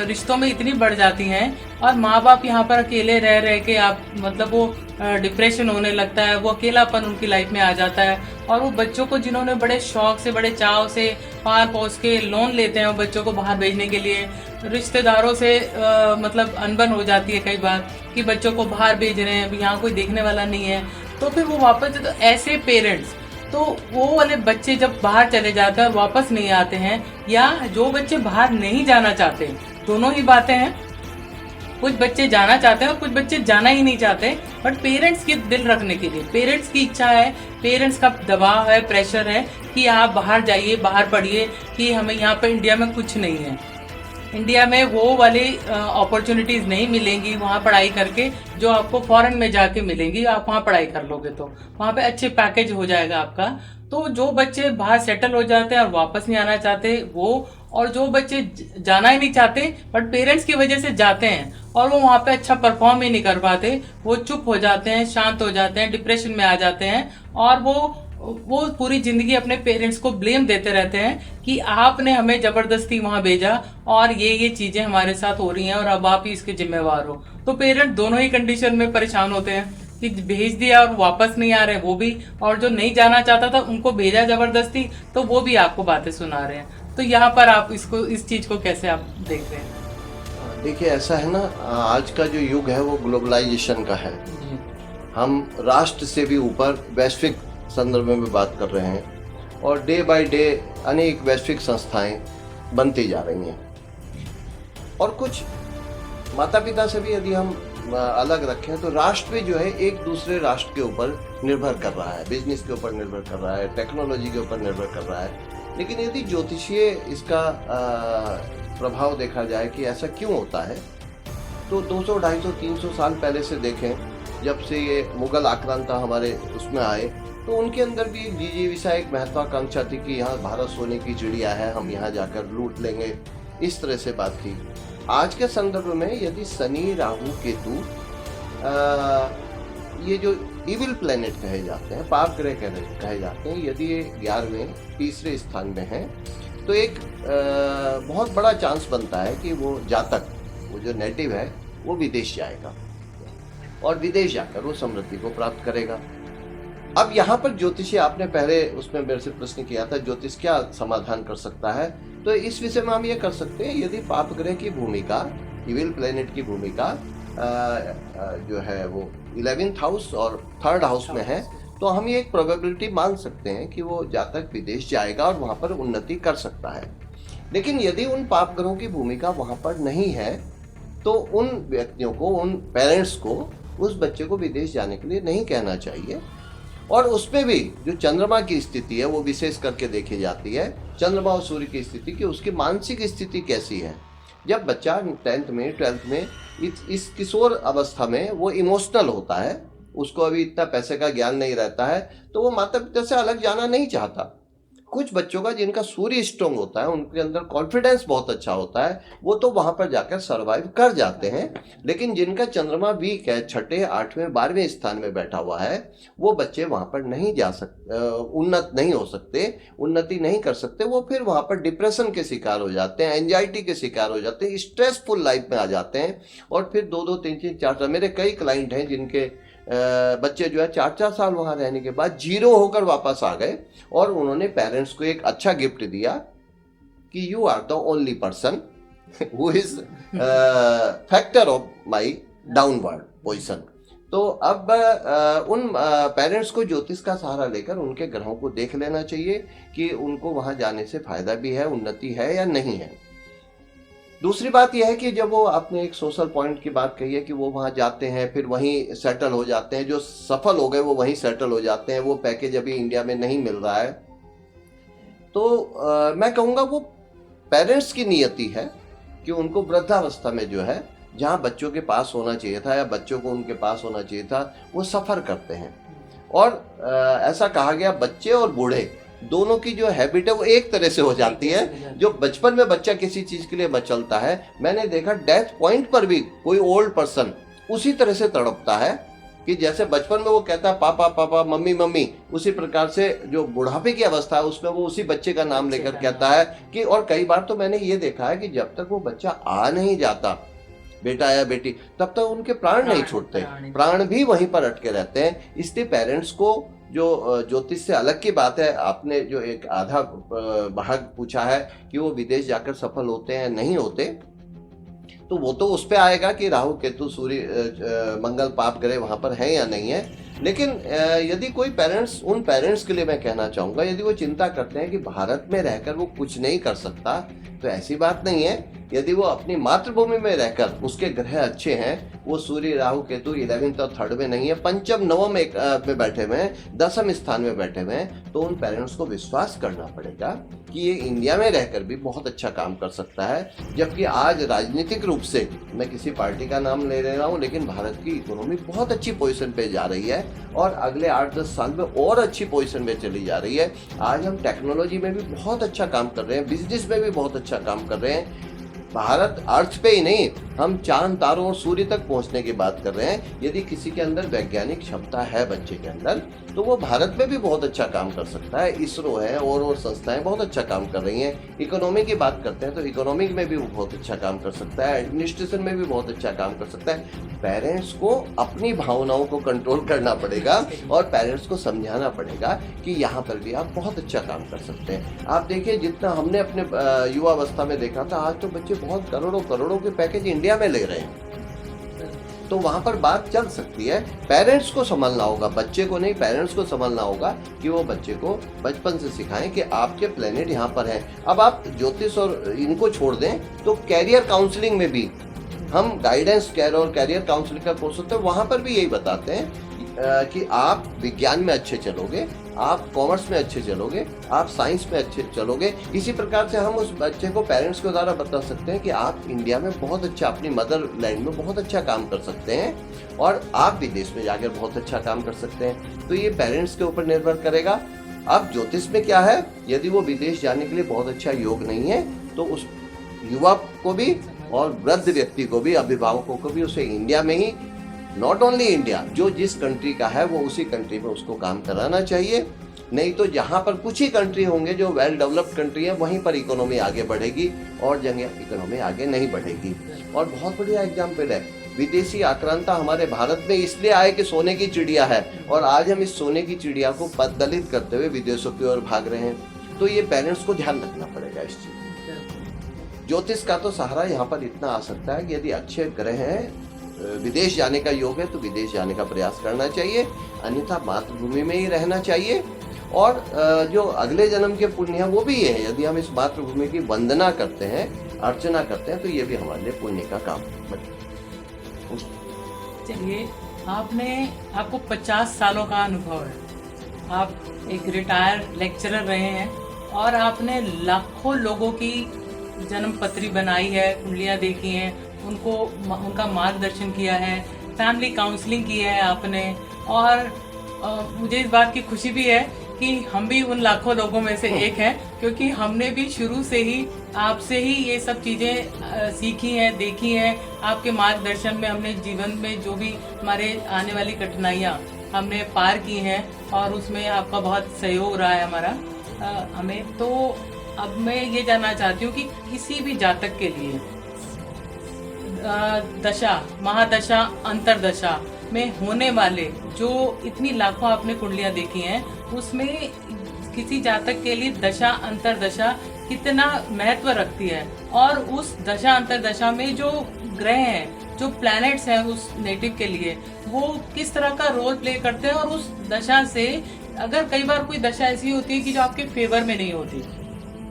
रिश्तों में इतनी बढ़ जाती हैं और माँ बाप यहाँ पर अकेले रह रह के आप मतलब वो डिप्रेशन होने लगता है, वो अकेलापन उनकी लाइफ में आ जाता है। और वो बच्चों को जिन्होंने बड़े शौक से, बड़े चाव से पार पहुँच के लोन लेते हैं वो बच्चों को बाहर भेजने के लिए, रिश्तेदारों से मतलब अनबन हो जाती है कई बार कि बच्चों को बाहर भेज रहे हैं, यहाँ कोई देखने वाला नहीं है, तो फिर वो वापस, तो ऐसे पेरेंट्स तो वो वाले बच्चे जब बाहर चले जाते हैं और वापस नहीं आते हैं, या जो बच्चे बाहर नहीं जाना चाहते, दोनों ही बातें हैं। कुछ बच्चे जाना चाहते हैं और कुछ बच्चे जाना ही नहीं चाहते, बट पेरेंट्स की दिल रखने के लिए, पेरेंट्स की इच्छा है, पेरेंट्स का दबाव है, प्रेशर है कि आप बाहर जाइए, बाहर पढ़िए, कि हमें यहाँ पे इंडिया में कुछ नहीं है, इंडिया में वो वाली अपॉर्चुनिटीज़ नहीं मिलेंगी वहाँ पढ़ाई करके जो आपको फॉरेन में जाके मिलेंगी। आप वहाँ पढ़ाई कर लोगे तो वहाँ पे अच्छे पैकेज हो जाएगा आपका। तो जो बच्चे बाहर सेटल हो जाते हैं और वापस नहीं आना चाहते वो, और जो बच्चे जाना ही नहीं चाहते बट पेरेंट्स की वजह से जाते हैं और वो वहाँ पे अच्छा परफॉर्म ही नहीं कर पाते, वो चुप हो जाते हैं, शांत हो जाते हैं, डिप्रेशन में आ जाते हैं, और वो पूरी जिंदगी अपने पेरेंट्स को ब्लेम देते रहते हैं कि आपने हमें जबरदस्ती वहां भेजा और ये चीजें हमारे साथ हो रही हैं और अब आप ही इसके जिम्मेवार हो। तो पेरेंट दोनों ही कंडीशन में परेशान होते हैं कि भेज दिया और वापस नहीं आ रहे वो भी, और जो नहीं जाना चाहता था उनको भेजा जबरदस्ती तो वो भी आपको बातें सुना रहे हैं। तो यहाँ पर आप इस चीज को कैसे आप देख रहे हैं? देखिए, ऐसा है ना, आज का जो युग है वो ग्लोबलाइजेशन का है। जी। हम राष्ट्र से भी ऊपर वैश्विक संदर्भ में बात कर रहे हैं और डे बाय डे अनेक वैश्विक संस्थाएं बनती जा रही हैं, और कुछ माता पिता से भी यदि हम अलग रखें तो राष्ट्र भी जो है एक दूसरे राष्ट्र के ऊपर निर्भर कर रहा है, बिजनेस के ऊपर निर्भर कर रहा है, टेक्नोलॉजी के ऊपर निर्भर कर रहा है। लेकिन यदि ज्योतिषीय इसका प्रभाव देखा जाए कि ऐसा क्यों होता है, तो 200, 250, 300 साल पहले से देखें, जब से ये मुगल आक्रांता हमारे उसमें आए, तो उनके अंदर भी जिजीविषा एक महत्वाकांक्षा थी कि यहाँ भारत सोने की चिड़िया है, हम यहाँ जाकर लूट लेंगे, इस तरह से बात थी। आज के संदर्भ में यदि शनि, राहु, केतु, ये जो इविल प्लेनेट कहे जाते हैं, पाप ग्रह कहे जाते हैं, यदि ये 11वें तीसरे स्थान में है तो एक बहुत बड़ा चांस बनता है कि वो जातक, वो जो नेटिव है, वो विदेश जाएगा और विदेश जाकर वो समृद्धि को प्राप्त करेगा। अब यहाँ पर ज्योतिषी, आपने पहले उसमें मेरे से प्रश्न किया था ज्योतिष क्या समाधान कर सकता है, तो इस विषय में हम ये कर सकते हैं, यदि पाप ग्रह की भूमिका, इविल प्लेनेट की भूमिका जो है वो 11th हाउस और 3rd हाउस में है, तो हम ये एक प्रोबेबिलिटी मान सकते हैं कि वो जातक विदेश जाएगा और वहाँ पर उन्नति कर सकता है। लेकिन यदि उन पाप ग्रहों की भूमिका वहाँ पर नहीं है तो उन व्यक्तियों को, उन पेरेंट्स को उस बच्चे को विदेश जाने के लिए नहीं कहना चाहिए। और उसमें भी जो चंद्रमा की स्थिति है वो विशेष करके देखी जाती है, चंद्रमा और सूर्य की स्थिति, कि उसकी मानसिक स्थिति कैसी है। जब बच्चा 10th में, 12th में, इस किशोर अवस्था में वो इमोशनल होता है, उसको अभी इतना पैसे का ज्ञान नहीं रहता है, तो वो माता पिता से अलग जाना नहीं चाहता। कुछ बच्चों का जिनका सूर्य स्ट्रॉन्ग होता है, उनके अंदर कॉन्फिडेंस बहुत अच्छा होता है, वो तो वहां पर जाकर सरवाइव कर जाते हैं। लेकिन जिनका चंद्रमा वीक है, 6ठे, 8वें, 12वें स्थान में बैठा हुआ है, वो बच्चे वहां पर नहीं जा सकते, उन्नत नहीं हो सकते, उन्नति नहीं कर सकते। वो फिर वहां पर डिप्रेशन के शिकार हो जाते हैं, एंजाइटी के शिकार हो जाते हैं, स्ट्रेसफुल लाइफ में आ जाते हैं, और फिर 2-2, 3-3, 4 मेरे कई क्लाइंट हैं जिनके बच्चे जो है 4-4 साल वहां रहने के बाद 0 होकर वापस आ गए, और उन्होंने पेरेंट्स को एक अच्छा गिफ्ट दिया कि you are the only person who is factor of my downward position. तो अब उन पेरेंट्स को ज्योतिष का सहारा लेकर उनके ग्रहों को देख लेना चाहिए कि उनको वहां जाने से फायदा भी है, उन्नति है या नहीं है। दूसरी बात यह है कि जब वो, आपने एक सोशल पॉइंट की बात कही है कि वो वहाँ जाते हैं फिर वहीं सेटल हो जाते हैं, जो सफल हो गए वो वहीं सेटल हो जाते हैं, वो पैकेज अभी इंडिया में नहीं मिल रहा है, तो मैं कहूँगा वो पेरेंट्स की नियति है कि उनको वृद्धावस्था में जो है, जहाँ बच्चों के पास होना चाहिए था या बच्चों को उनके पास होना चाहिए था, वो सफ़र करते हैं। और ऐसा कहा गया बच्चे और बूढ़े दोनों की जो हैबिट है वो एक तरह से हो जाती है। जो बचपन में बच्चा किसी चीज़ के लिए मचलता है, मैंने देखा डेथ पॉइंट पर भी कोई ओल्ड पर्सन उसी तरह से तड़पता है कि जैसे बचपन में वो कहता है पापा पापा, मम्मी मम्मी, उसी प्रकार से जो बुढ़ापे की अवस्था है उसमें वो उसी बच्चे का नाम लेकर कहता है कि, और कई बार तो मैंने ये देखा है कि जब तक वो बच्चा आ नहीं जाता, बेटा या बेटी, तब तक उनके प्राण नहीं छूटते, प्राण भी वहीं पर अटके रहते हैं। इसलिए पेरेंट्स को, जो ज्योतिष से अलग की बात है, आपने जो एक आधा भाग पूछा है कि वो विदेश जाकर सफल होते हैं नहीं होते, तो वो तो उस पे आएगा कि राहु, केतु, सूर्य, मंगल, पाप ग्रह वहां पर है या नहीं है। लेकिन यदि कोई पेरेंट्स, उन पेरेंट्स के लिए मैं कहना चाहूँगा, यदि वो चिंता करते हैं कि भारत में रहकर वो कुछ नहीं कर सकता, तो ऐसी बात नहीं है। यदि वो अपनी मातृभूमि में रहकर, उसके ग्रह अच्छे हैं, वो सूर्य राहु केतु 11th और 3rd में नहीं है, पंचम नवम में बैठे हुए हैं, 10वें स्थान में बैठे हुए हैं, तो उन पेरेंट्स को विश्वास करना पड़ेगा कि ये इंडिया में रहकर भी बहुत अच्छा काम कर सकता है। जबकि आज राजनीतिक रूप से, मैं किसी पार्टी का नाम ले रहा हूँ, लेकिन भारत की इकोनॉमी बहुत अच्छी पोजीशन पे जा रही है और अगले 8-10 साल में और अच्छी पोजीशन में चली जा रही है। आज हम टेक्नोलॉजी में भी बहुत अच्छा काम कर रहे हैं, बिजनेस में भी बहुत अच्छा काम कर रहे हैं। भारत अर्थ पे ही नहीं, हम चांद, तारों और सूर्य तक पहुंचने की बात कर रहे हैं। यदि किसी के अंदर वैज्ञानिक क्षमता है बच्चे के अंदर, तो वो भारत में भी बहुत अच्छा काम कर सकता है। इसरो है और संस्थाएं बहुत अच्छा काम कर रही हैं। इकोनॉमी की बात करते हैं तो इकोनॉमिक में भी वो बहुत अच्छा काम कर सकता है, एडमिनिस्ट्रेशन में भी बहुत अच्छा काम कर सकता है। पेरेंट्स को अपनी भावनाओं को कंट्रोल करना पड़ेगा और पेरेंट्स को समझाना पड़ेगा कि यहाँ पर भी आप बहुत अच्छा काम कर सकते हैं। आप देखिए, जितना हमने अपने युवावस्था में देखा था, आज तो बच्चे बहुत करोड़ों के पैकेज इंडिया में ले रहे हैं। तो वहां पर बात चल सकती है। पेरेंट्स को संभालना होगा, बच्चे को नहीं, पेरेंट्स को संभालना होगा कि वो बच्चे को बचपन से सिखाएं कि आपके प्लेनेट यहाँ पर है। अब आप ज्योतिष और इनको छोड़ दें तो कैरियर काउंसलिंग में भी हम गाइडेंस केयर और कैरियर काउंसलिंग का कोर्स होता है, वहां पर भी यही बताते हैं कि आप विज्ञान में अच्छे चलोगे, आप कॉमर्स में अच्छे चलोगे, आप साइंस में अच्छे चलोगे। इसी प्रकार से हम उस बच्चे को पेरेंट्स के द्वारा बता सकते हैं कि आप इंडिया में बहुत अच्छा, अपनी मदर लैंड में बहुत अच्छा काम कर सकते हैं और आप विदेश में जाकर बहुत अच्छा काम कर सकते हैं। तो ये पेरेंट्स के ऊपर निर्भर करेगा। अब ज्योतिष में क्या है, यदि वो विदेश जाने के लिए बहुत अच्छा योग नहीं है, तो उस युवा को भी और वृद्ध व्यक्ति को भी, अभिभावकों को भी, उसे इंडिया में ही, नॉट ओनली इंडिया, जो जिस कंट्री का है वो उसी कंट्री में उसको काम कराना चाहिए। नहीं तो जहाँ पर कुछ ही कंट्री होंगे जो वेल डेवलप्ड कंट्री है, वहीं पर इकोनॉमी आगे बढ़ेगी और जगह इकोनॉमी आगे नहीं बढ़ेगी। और बहुत बढ़िया एग्जाम्पल है, विदेशी आक्रांता हमारे भारत में इसलिए आए कि सोने की चिड़िया है, और आज हम इस सोने की चिड़िया को पददलित करते हुए विदेशों की ओर भाग रहे हैं। तो ये पेरेंट्स को ध्यान रखना पड़ेगा इस चीज। ज्योतिष का तो सहारा यहाँ पर इतना आ सकता है कि यदि अच्छे ग्रह हैं, विदेश जाने का योग है, तो विदेश जाने का प्रयास करना चाहिए, अन्यथा मातृभूमि में ही रहना चाहिए। और जो अगले जन्म के पुण्य है वो भी ये है, यदि हम इस मातृभूमि की वंदना करते हैं, अर्चना करते हैं, तो ये भी हमारे लिए पुण्य का काम है। चलिए, आपको 50 सालों का अनुभव है, आप एक रिटायर्ड लेक्चरर रहे हैं और आपने लाखों लोगों की जन्म पत्री बनाई है, कुंडलियाँ देखी हैं, उनका मार्गदर्शन किया है, फैमिली काउंसलिंग की है आपने। और मुझे इस बात की खुशी भी है कि हम भी उन लाखों लोगों में से एक हैं, क्योंकि हमने भी शुरू से ही आपसे ही ये सब चीज़ें सीखी हैं, देखी हैं। आपके मार्गदर्शन में हमने जीवन में जो भी हमारे आने वाली कठिनाइयाँ हमने पार की हैं, और उसमें आपका बहुत सहयोग रहा है हमारा हमें। तो अब मैं ये जानना चाहती हूँ कि किसी भी जातक के लिए दशा, महादशा, अंतरदशा में होने वाले जो इतनी लाखों आपने कुंडलियां देखी हैं, उसमें किसी जातक के लिए दशा अंतरदशा कितना महत्व रखती है, और उस दशा अंतरदशा में जो ग्रह हैं, जो प्लैनेट्स हैं उस नेटिव के लिए, वो किस तरह का रोल प्ले करते हैं। और उस दशा से, अगर कई बार कोई दशा ऐसी होती है कि जो आपके फेवर में नहीं होती,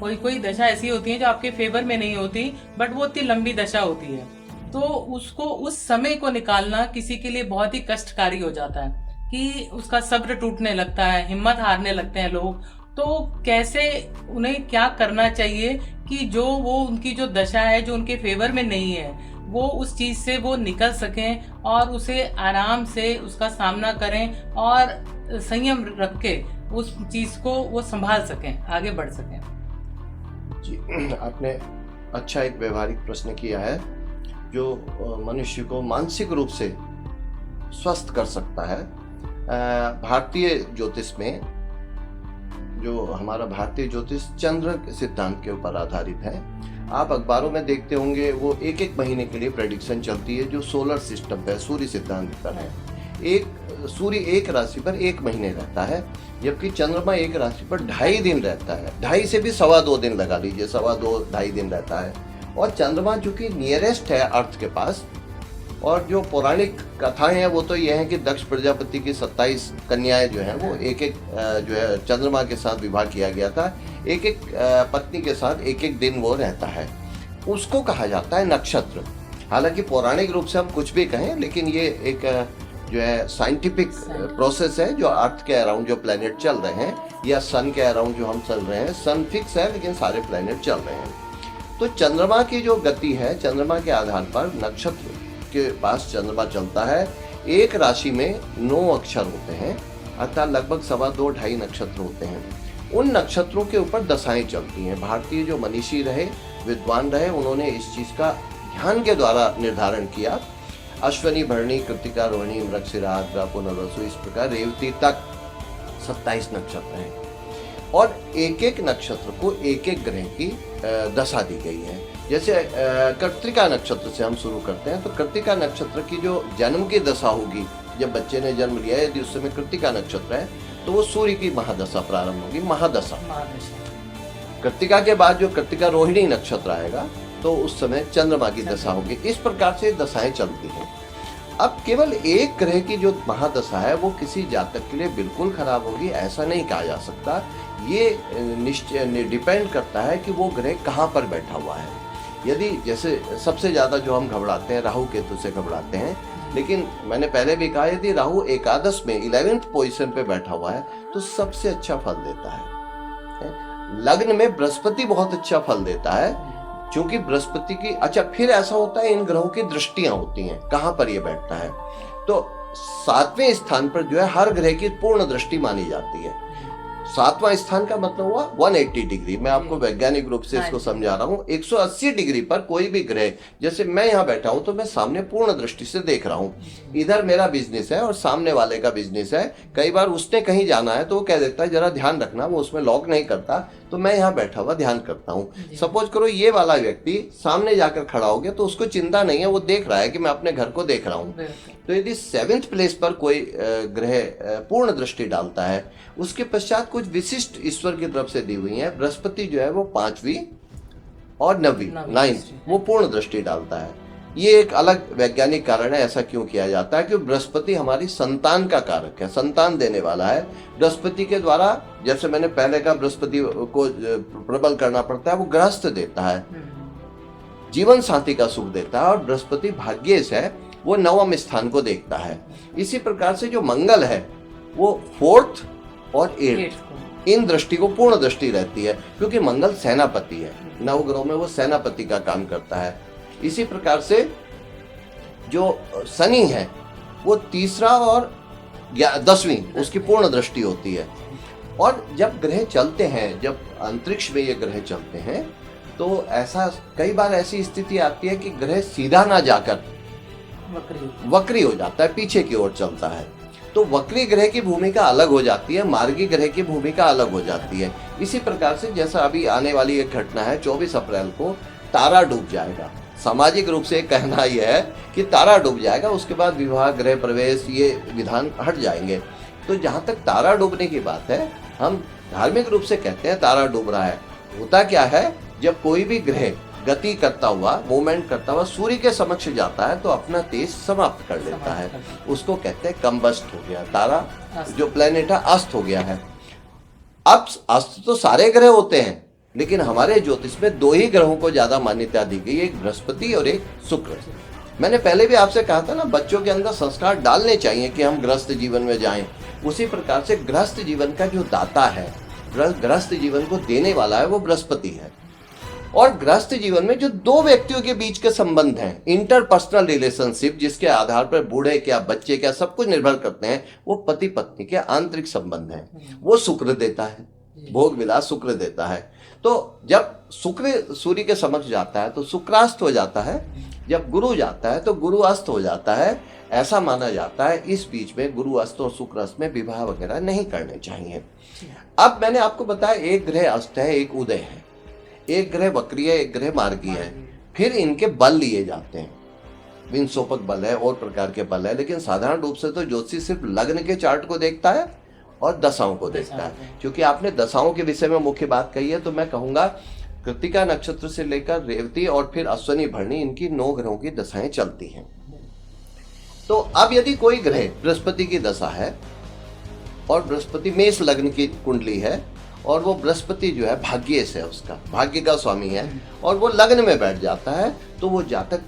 कोई दशा ऐसी होती है जो आपके फेवर में नहीं होती, बट वो इतनी लंबी दशा होती है, तो उसको, उस समय को निकालना किसी के लिए बहुत ही कष्टकारी हो जाता है कि उसका सब्र टूटने लगता है, हिम्मत हारने लगते हैं लोग। तो कैसे उन्हें क्या करना चाहिए कि जो वो उनकी जो दशा है जो उनके फेवर में नहीं है, वो उस चीज से वो निकल सकें और उसे आराम से उसका सामना करें और संयम रख के उस चीज को वो संभाल सकें, आगे बढ़ सकें। जी, आपने अच्छा एक व्यवहारिक प्रश्न किया है जो मनुष्य को मानसिक रूप से स्वस्थ कर सकता है। भारतीय ज्योतिष में, जो हमारा भारतीय ज्योतिष चंद्र सिद्धांत के ऊपर आधारित है। आप अखबारों में देखते होंगे वो एक महीने के लिए प्रेडिक्शन चलती है, जो सोलर सिस्टम पे, सूर्य सिद्धांत पर है। सूर्य एक राशि पर 1 महीने रहता है, जबकि चंद्रमा एक राशि पर 2.5 दिन रहता है। 2.5 से भी 2.25 दिन लगा लीजिए, 2.25 2.5 दिन रहता है। और चंद्रमा जो कि नियरेस्ट है अर्थ के पास, और जो पौराणिक कथाएं हैं वो तो ये है कि दक्ष प्रजापति की 27 कन्याएं जो हैं वो एक एक जो है चंद्रमा के साथ विवाह किया गया था, एक एक पत्नी के साथ एक एक दिन वो रहता है, उसको कहा जाता है नक्षत्र। हालांकि पौराणिक रूप से हम कुछ भी कहें, लेकिन ये एक जो है साइंटिफिक प्रोसेस है जो अर्थ के अराउंड जो प्लेनेट चल रहे हैं या सन के अराउंड जो हम चल रहे हैं, सन फिक्स है लेकिन सारे प्लेनेट चल रहे हैं। तो चंद्रमा की जो गति है, चंद्रमा के आधार पर नक्षत्र के पास चंद्रमा चलता है। एक राशि में 9 अक्षर होते हैं, अर्थात लगभग 2.5 नक्षत्र होते हैं। उन नक्षत्रों के ऊपर दशाएं चलती हैं। भारतीय जो मनीषी रहे, विद्वान रहे, उन्होंने इस चीज का ध्यान के द्वारा निर्धारण किया। अश्वनी, भरणी, कृतिका, रोहिणी, मृगशिरा, आर्द्रा, पुनर्वसु, इस प्रकार रेवती तक 27 नक्षत्र हैं और एक एक नक्षत्र को एक एक ग्रह की दशा दी गई है। जैसे कृत्तिका नक्षत्र से हम शुरू करते हैं, तो कृत्तिका नक्षत्र की जो जन्म की दशा होगी, जब बच्चे ने जन्म लिया, यदि उस समय कृत्तिका नक्षत्र है तो वो सूर्य की महादशा प्रारंभ होगी, महादशा। कृत्तिका के बाद जो कृत्तिका रोहिणी नक्षत्र आएगा तो उस समय चंद्रमा की दशा होगी। इस प्रकार से दशाएं चलती हैं। अब केवल एक ग्रह की जो महादशा है वो किसी जातक के लिए बिल्कुल खराब होगी ऐसा नहीं कहा जा सकता। ये डिपेंड करता है कि वो ग्रह कहाँ पर बैठा हुआ है। यदि जैसे सबसे ज्यादा जो हम घबराते हैं, राहु केतु से घबराते हैं, लेकिन मैंने पहले भी कहा यदि राहु एकादश में 11th पोजीशन पे बैठा हुआ है तो सबसे अच्छा फल देता है। लग्न में बृहस्पति बहुत अच्छा फल देता है, क्योंकि बृहस्पति की अच्छा फिर ऐसा होता है, इन ग्रहों की दृष्टियां होती हैं कहां पर ये बैठता है। तो 7वें स्थान पर जो है हर ग्रह की पूर्ण दृष्टि मानी जाती है। 7वां स्थान का मतलब हुआ 180 डिग्री। मैं आपको वैज्ञानिक रूप से इसको समझा रहा हूँ। 180 डिग्री पर कोई भी ग्रह, जैसे मैं यहाँ बैठा हूँ तो मैं सामने पूर्ण दृष्टि से देख रहा हूँ। इधर मेरा बिजनेस है और सामने वाले का बिजनेस है। कई बार उसने कहीं जाना है तो वो कह देता है जरा ध्यान रखना, वो उसमें लॉक नहीं करता, तो मैं यहाँ बैठा हुआ ध्यान करता हूँ। सपोज करो ये वाला व्यक्ति सामने जाकर खड़ा हो गया तो उसको चिंता नहीं है, वो देख रहा है कि मैं अपने घर को देख रहा हूँ। तो यदि 7th प्लेस पर कोई ग्रह पूर्ण दृष्टि डालता है, उसके पश्चात कुछ विशिष्ट ईश्वर की तरफ से दी हुई है। बृहस्पति जो है वो 5वीं और 9वीं 9th वो पूर्ण दृष्टि डालता है। ये एक अलग वैज्ञानिक कारण है ऐसा क्यों किया जाता है, क्योंकि बृहस्पति हमारी संतान का कारक है, संतान देने वाला है। बृहस्पति के द्वारा, जैसे मैंने पहले कहा, बृहस्पति को प्रबल करना पड़ता है, वो गृहस्थ देता है, जीवन साथी का सुख देता है, और बृहस्पति भाग्येश है, वो 9वें स्थान को देखता है। इसी प्रकार से जो मंगल है वो 4th और 8th इन दृष्टि को पूर्ण दृष्टि रहती है, क्योंकि मंगल सेनापति है। नवग्रहों में वो सेनापति का काम करता है। इसी प्रकार से जो शनि है वो 3रा और 10वीं उसकी पूर्ण दृष्टि होती है। और जब ग्रह चलते हैं, जब अंतरिक्ष में ये ग्रह चलते हैं, तो ऐसा कई बार ऐसी स्थिति आती है कि ग्रह सीधा ना जाकर वक्री हो जाता है, पीछे की ओर चलता है। तो वक्री ग्रह की भूमिका अलग हो जाती है, मार्गी ग्रह की भूमिका अलग हो जाती है। इसी प्रकार से जैसा अभी आने वाली एक घटना है, 24 अप्रैल को तारा डूब जाएगा। सामाजिक रूप से कहना यह है कि तारा डूब जाएगा, उसके बाद विवाह, गृह प्रवेश, ये विधान हट जाएंगे। तो जहाँ तक तारा डूबने की बात है, हम धार्मिक रूप से कहते हैं तारा डूब रहा है। होता क्या है, जब कोई भी ग्रह गति करता हुआ, मूवमेंट करता हुआ सूर्य के समक्ष जाता है तो अपना तेज समाप्त कर लेता है, उसको कहते हैं कंबस्ट हो गया, तारा जो प्लेनेट है अस्त हो गया है। अब अस्त तो सारे ग्रह होते हैं, लेकिन हमारे ज्योतिष में 2 ही ग्रहों को ज्यादा मान्यता दी गई, एक बृहस्पति और एक शुक्र। मैंने पहले भी आपसे कहा था ना, बच्चों के अंदर संस्कार डालने चाहिए कि हम गृहस्थ जीवन में जाएं। उसी प्रकार से गृहस्थ जीवन का जो दाता है, गृहस्थ जीवन को देने वाला है, वो बृहस्पति है। और गृहस्थ जीवन में जो 2 व्यक्तियों के बीच के संबंध हैं, इंटरपर्सनल रिलेशनशिप, जिसके आधार पर बूढ़े क्या बच्चे क्या सब कुछ निर्भर करते हैं, वो पति पत्नी के आंतरिक संबंध हैं, वो शुक्र देता है, भोग विलास शुक्र देता है। तो जब शुक्र सूर्य के समक्ष जाता है तो शुक्रास्त हो जाता है, जब गुरु जाता है तो गुरु अस्त हो जाता है। ऐसा माना जाता है इस बीच में गुरु अस्त और शुक्र अस्त में विवाह वगैरह नहीं करने चाहिए। अब मैंने आपको बताया एक ग्रह अस्त है, एक उदय है, एक ग्रह वक्री है, एक ग्रह मार्गी है। फिर इनके बल लिए जाते हैं, विंशोपक बल है और प्रकार के बल है, लेकिन साधारण रूप से तो ज्योतिषी सिर्फ लग्न के चार्ट को देखता है और दशाओं को देखता है। क्योंकि आपने दशाओं के विषय में मुख्य बात कही है, तो मैं कहूंगा कृत्तिका नक्षत्र से लेकर रेवती और फिर अश्वनी भरणी, इनकी 9 ग्रहों की दशाएं चलती हैं। तो अब यदि कोई ग्रह बृहस्पति की दशा है और बृहस्पति मेष लग्न की कुंडली है और वो बृहस्पति जो है भाग्य से है, उसका भाग्य का स्वामी है और वो लग्न में बैठ जाता है, तो वो जातक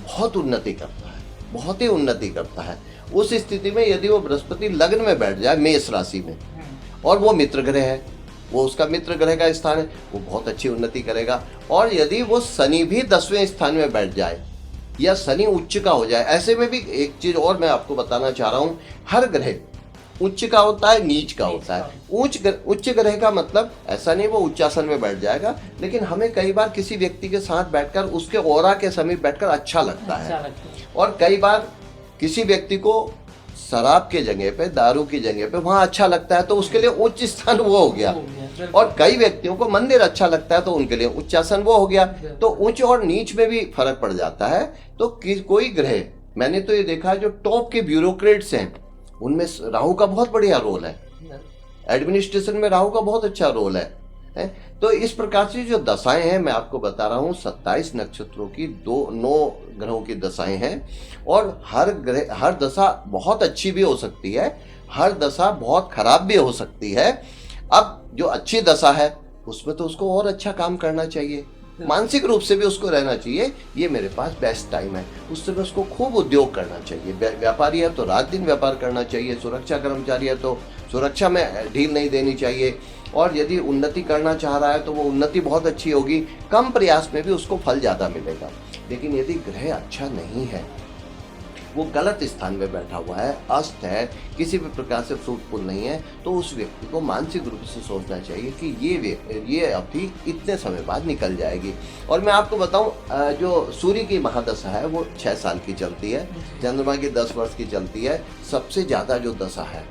बहुत उन्नति करता है, बहुत ही उन्नति करता है। उस स्थिति में यदि वो बृहस्पति लग्न में बैठ जाए मेष राशि में और वो मित्र ग्रह है, वो उसका मित्र ग्रह का स्थान है, वो बहुत अच्छी उन्नति करेगा। और यदि वो शनि भी 10वें स्थान में बैठ जाए या शनि उच्च का हो जाए, ऐसे में भी एक चीज और मैं आपको बताना चाह रहा हूं, हर ग्रह उच्च का होता है, नीच का होता है। उच्च ग्रह का मतलब ऐसा नहीं वो उच्चासन में बैठ जाएगा, लेकिन हमें कई बार किसी व्यक्ति के साथ बैठकर उसके ऑरा के समीप बैठकर अच्छा लगता है। और कई बार किसी व्यक्ति को शराब के जगह पे, दारू की जगह पे वहां अच्छा लगता है, तो उसके लिए उच्च स्थान वो हो गया। और कई व्यक्तियों को मंदिर अच्छा लगता है, तो उनके लिए उच्चासन वो हो गया। तो उच्च और नीच में भी फर्क पड़ जाता है। तो कोई ग्रह, मैंने तो ये देखा जो टॉप के ब्यूरोक्रेट्स हैं उनमें राहु का बहुत बढ़िया रोल है, एडमिनिस्ट्रेशन में राहु का बहुत अच्छा रोल है। तो इस प्रकार से जो दशाएं हैं मैं आपको बता रहा हूँ, 27 नक्षत्रों की 9 ग्रहों की दशाएं हैं। और हर दशा बहुत अच्छी भी हो सकती है, हर दशा बहुत खराब भी हो सकती है। अब जो अच्छी दशा है उसमें तो उसको और अच्छा काम करना चाहिए, मानसिक रूप से भी उसको रहना चाहिए, ये मेरे पास बेस्ट टाइम है, उस समय उसको खूब उद्योग करना चाहिए। व्यापारी है तो रात दिन व्यापार करना चाहिए, सुरक्षा कर्मचारी है तो सुरक्षा में ढील नहीं देनी चाहिए। और यदि उन्नति करना चाह रहा है तो वो उन्नति बहुत अच्छी होगी, कम प्रयास में भी उसको फल ज़्यादा मिलेगा। लेकिन यदि ग्रह अच्छा नहीं है, वो गलत स्थान में बैठा हुआ है, अस्त है, किसी भी प्रकार से फ्रूटफुल नहीं है, तो उस व्यक्ति को मानसिक रूप से सोचना चाहिए कि ये अवधि इतने समय बाद निकल जाएगी। और मैं आपको बताऊं, जो सूर्य की महादशा है वो 6 साल की चलती है, चंद्रमा की 10 वर्ष की चलती है। सबसे ज़्यादा जो दशा है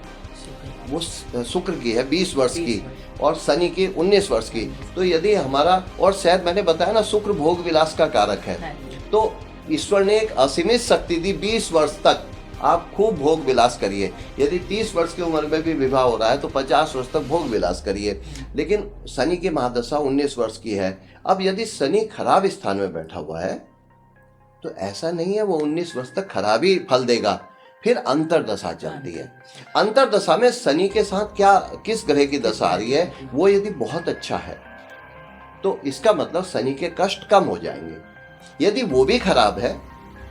वो शुक्र की है 20 वर्ष की और शनि की 19 वर्ष की। तो यदि हमारा, और शायद मैंने बताया ना शुक्र भोग विलास का कारक है, तो ईश्वर ने एक असीमित शक्ति दी, 20 वर्ष तक आप खूब भोग विलास करिए। यदि 30 वर्ष की उम्र में भी विवाह हो रहा है तो 50 वर्ष तक भोग विलास करिए। लेकिन शनि की महादशा 19 वर्ष की है। अब यदि शनि खराब स्थान में बैठा हुआ है तो ऐसा नहीं है वो 19 वर्ष तक खराब ही फल देगा। फिर अंतरदशा चलती है। अंतरदशा में शनि के साथ किस ग्रह की दशा आ रही है, वो यदि बहुत अच्छा है तो इसका मतलब शनि के कष्ट कम हो जाएंगे। यदि वो भी खराब है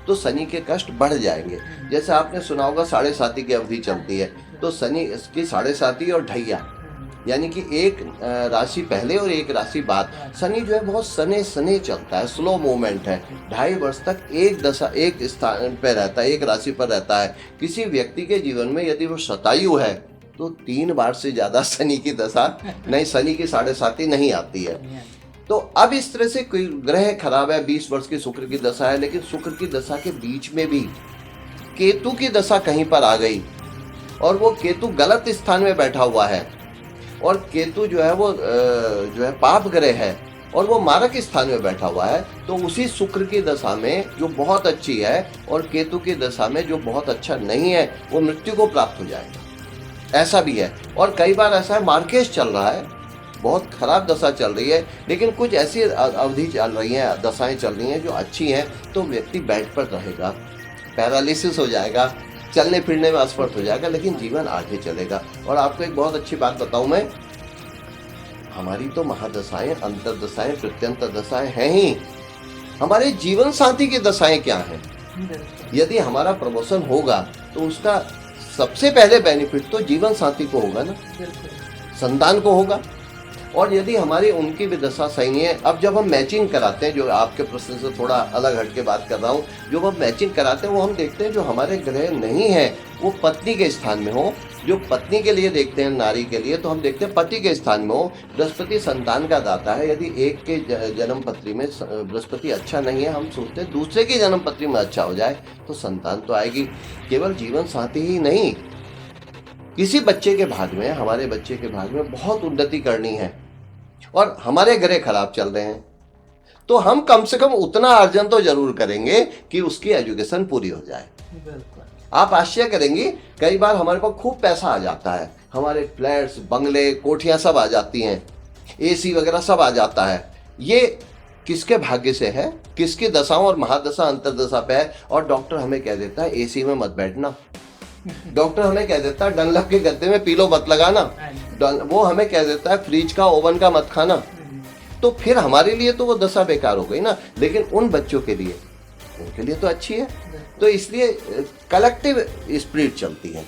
तो शनि के कष्ट बढ़ जाएंगे। जैसे आपने सुना होगा 7.5 की अवधि चलती है, तो शनि इसकी 7.5 और ढैया, यानी कि एक राशि पहले और एक राशि बाद। शनि जो है बहुत सने चलता है, स्लो मूवमेंट है। 2.5 वर्ष तक एक स्थान पर रहता है, एक राशि पर रहता है। किसी व्यक्ति के जीवन में यदि वो शतायु है तो 3 बार से ज़्यादा शनि की दशा नहीं, शनि की 7.5 नहीं आती है। तो अब इस तरह से कोई ग्रह खराब है, 20 वर्ष की शुक्र की दशा है, लेकिन शुक्र की दशा के बीच में भी केतु की दशा कहीं पर आ गई और वो केतु गलत स्थान में बैठा हुआ है। और केतु जो है वो जो है पाप ग्रह है और वो मारक स्थान में बैठा हुआ है। तो उसी शुक्र की दशा में जो बहुत अच्छी है और केतु की दशा में जो बहुत अच्छा नहीं है, वो मृत्यु को प्राप्त हो जाएगा, ऐसा भी है। और कई बार ऐसा है मार्केश चल रहा है, बहुत खराब दशा चल रही है, लेकिन कुछ ऐसी अवधि चल रही हैं, दशाएं चल रही हैं जो अच्छी हैं, तो व्यक्ति बेड पर रहेगा, पैरालिसिस हो जाएगा, चलने फिरने में असमर्थ हो जाएगा, लेकिन जीवन आगे चलेगा। और आपको एक बहुत अच्छी बात बताऊं मैं, हमारी तो महादशाएं, अंतरदशाएं, प्रत्यंतर दशाएं हैं ही, हमारे जीवन साथी की दशाएं क्या हैं। यदि हमारा प्रमोशन होगा तो उसका सबसे पहले बेनिफिट तो जीवन साथी को होगा ना, संतान को होगा। और यदि हमारी उनकी भी दशा सही नहीं है, अब जब हम मैचिंग कराते हैं, जो आपके प्रश्न से थोड़ा अलग हट के बात कर रहा हूँ, जो हम मैचिंग कराते हैं वो हम देखते हैं जो हमारे ग्रह नहीं है वो पत्नी के स्थान में हो। जो पत्नी के लिए देखते हैं, नारी के लिए, तो हम देखते हैं पति के स्थान में हो। बृहस्पति संतान का दाता है। यदि एक के जन्म पत्री में बृहस्पति अच्छा नहीं है, हम सोचते हैं दूसरे की जन्म पत्री में अच्छा हो जाए तो संतान तो आएगी। केवल जीवन साथी ही नहीं, किसी बच्चे के भाग में, हमारे बच्चे के भाग में बहुत उन्नति करनी है और हमारे ग्रह खराब चल रहे हैं, तो हम कम से कम उतना अर्जन तो जरूर करेंगे कि उसकी एजुकेशन पूरी हो जाए। आप आश्चर्य करेंगी, कई बार हमारे पास खूब पैसा आ जाता है, हमारे फ्लैट्स, बंगले, कोठियां सब आ जाती हैं, एसी वगैरह सब आ जाता है। ये किसके भाग्य से है, किसकी दशाओं और महादशा अंतरदशा पे है। और डॉक्टर हमें कह देता है एसी में मत बैठना, डॉक्टर हमें कह देता है डनलप के गद्दे में पीलो मत लगाना, वो हमें कह देता है फ्रिज का ओवन का मत खाना। तो फिर हमारे लिए तो वो दशा बेकार हो गई ना, लेकिन उन बच्चों के लिए, उनके लिए तो अच्छी है। तो इसलिए कलेक्टिव स्पिरिट चलती है।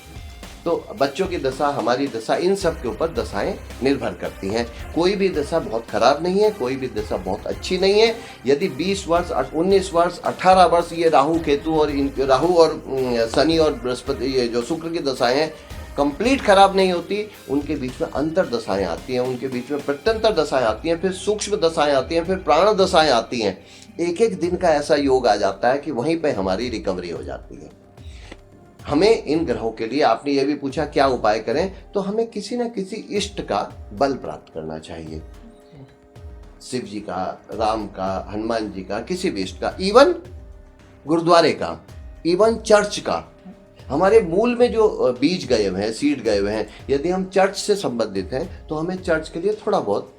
तो बच्चों की दशा, हमारी दशा, इन सब के ऊपर दशाएं निर्भर करती हैं। कोई भी दशा बहुत खराब नहीं है, कोई भी दशा बहुत अच्छी नहीं है। यदि 20 वर्ष, 19 वर्ष, 18 वर्ष ये राहु केतु और राहु और शनि और बृहस्पति, ये जो शुक्र की दशाएं हैं, कंप्लीट खराब नहीं होती। उनके बीच में अंतर दशाएं आती हैं, उनके बीच में प्रत्यंतर दशाएं आती हैं, फिर सूक्ष्म दशाएं आती हैं, फिर प्राण दशाएं आती हैं। एक एक दिन का ऐसा योग आ जाता है कि वहीं पे हमारी रिकवरी हो जाती है। हमें इन ग्रहों के लिए, आपने ये भी पूछा क्या उपाय करें, तो हमें किसी न किसी इष्ट का बल प्राप्त करना चाहिए। शिव जी का, राम का, हनुमान जी का, किसी भी इष्ट का, इवन गुरुद्वारे का, इवन चर्च का। हमारे मूल में जो बीज गए हुए हैं, सीड गए हुए हैं, यदि हम चर्च से संबंधित हैं तो हमें चर्च के लिए थोड़ा बहुत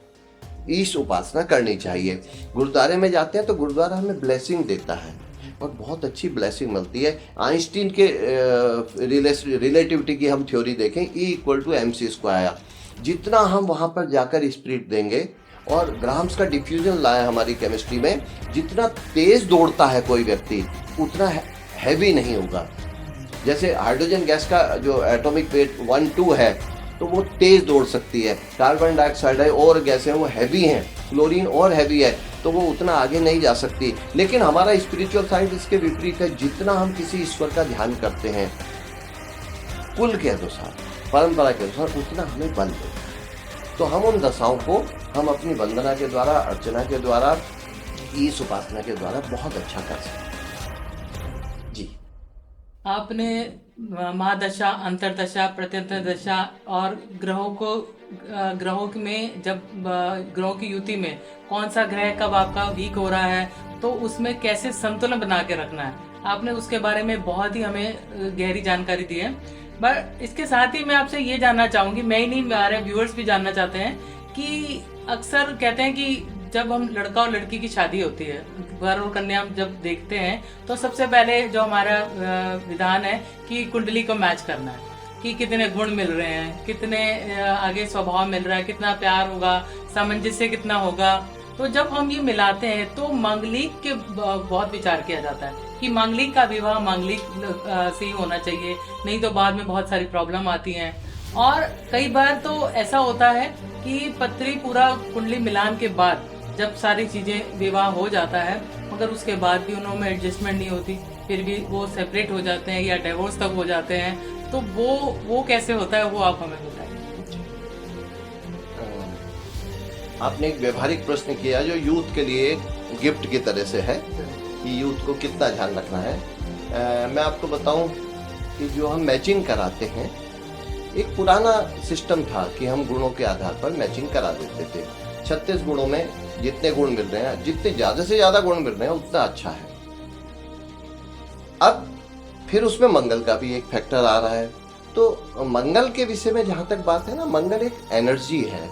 ईश उपासना करनी चाहिए। गुरुद्वारे में जाते हैं तो गुरुद्वारा हमें ब्लेसिंग देता है और बहुत अच्छी ब्लेसिंग मिलती है। आइंस्टीन के रिलेटिविटी की हम थ्योरी देखें, E=mc²। जितना हम वहाँ पर जाकर स्पिरिट देंगे, और ग्राम्स का डिफ्यूजन लाया हमारी केमिस्ट्री में, जितना तेज दौड़ता है कोई व्यक्ति उतना हैवी नहीं होगा। जैसे हाइड्रोजन गैस का जो एटॉमिक वेट 1-2 है तो वो तेज दौड़ सकती है। कार्बन डाइऑक्साइड है और गैसें वो हैवी हैं, क्लोरीन और हैवी है, तो वो उतना आगे नहीं जा सकती। लेकिन हमारा स्पिरिचुअल साइंस इसके विपरीत है। जितना हम किसी ईश्वर का ध्यान करते हैं कुल के अनुसार, परंपरा के अनुसार, उतना हमें बल देता है। तो हम उन दशाओं को हम अपनी वंदना के द्वारा, अर्चना के द्वारा, ईश उपासना के द्वारा बहुत अच्छा कर सकते हैं। जी, आपने महादशा, अंतरदशा, प्रत्यंतर दशा और ग्रहों में जब ग्रहों की युति में कौन सा ग्रह कब आपका वीक हो रहा है, तो उसमें कैसे संतुलन बना के रखना है, आपने उसके बारे में बहुत ही हमें गहरी जानकारी दी है। बट इसके साथ ही मैं आपसे ये जानना चाहूंगी, मैं ही नहीं, हमारे व्यूअर्स भी जानना चाहते हैं कि अक्सर कहते हैं कि जब हम लड़का और लड़की की शादी होती है, वर और कन्या हम जब देखते हैं, तो सबसे पहले जो हमारा विधान है कि कुंडली को मैच करना है, कि कितने गुण मिल रहे हैं, कितने आगे स्वभाव मिल रहा है, कितना प्यार होगा, सामंजस्य कितना होगा। तो जब हम ये मिलाते हैं तो मांगलिक के बहुत विचार किया जाता है कि मांगलिक का विवाह मांगलिक से ही होना चाहिए, नहीं तो बाद में बहुत सारी प्रॉब्लम आती हैं। और कई बार तो ऐसा होता है कि पत्री पूरा कुंडली मिलान के बाद जब सारी चीजें विवाह हो जाता है, मगर उसके बाद भी उनमें एडजस्टमेंट नहीं होती, फिर भी वो सेपरेट हो जाते हैं या डिवोर्स तक हो जाते हैं। तो वो कैसे होता है, वो आप हमें बताइए। आपने एक व्यवहारिक प्रश्न किया जो यूथ के लिए गिफ्ट की तरह से है कि यूथ को कितना ध्यान रखना है। मैं आपको बताऊं कि जो हम मैचिंग कराते हैं, एक पुराना सिस्टम था कि हम गुणों के आधार पर मैचिंग करा देते थे। 36 गुणों में जितने गुण मिल रहे हैं, जितने ज्यादा से ज्यादा गुण मिल रहे हैं उतना अच्छा है। अब फिर उसमें मंगल का भी एक फैक्टर आ रहा है। तो मंगल के विषय में जहां तक बात है ना, मंगल एक एनर्जी है।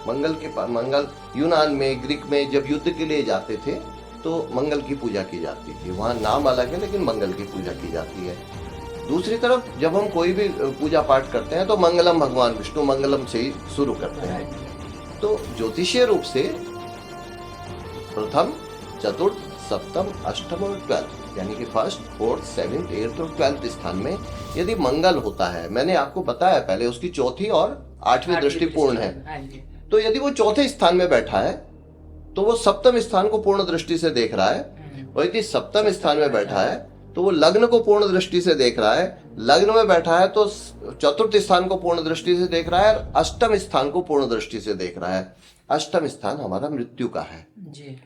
मंगल यूनान में, ग्रीक में जब युद्ध के लिए जाते थे तो मंगल की पूजा की जाती थी। वहाँ नाम अलग है लेकिन मंगल की पूजा की जाती है। दूसरी तरफ जब हम कोई भी पूजा पाठ करते हैं तो मंगलम भगवान विष्णु मंगलम से ही शुरू करते हैं। तो ज्योतिषीय रूप से प्रथम, चतुर्थ, सप्तम, अष्टम और 12 यानी कि 1st, 4th, 7th, 8th और 12th स्थान में यदि मंगल होता है, मैंने आपको बताया पहले उसकी चौथी और 8वीं दृष्टि पूर्ण है। तो यदि वो चौथे स्थान में बैठा है तो वो सप्तम स्थान को पूर्ण दृष्टि से देख रहा है, और यदि सप्तम स्थान में बैठा है तो वो लग्न को पूर्ण दृष्टि से देख रहा है, लग्न में बैठा है तो चतुर्थ स्थान को पूर्ण दृष्टि से देख रहा है, और अष्टम स्थान को पूर्ण दृष्टि से देख रहा है। अष्टम स्थान हमारा मृत्यु का है जी।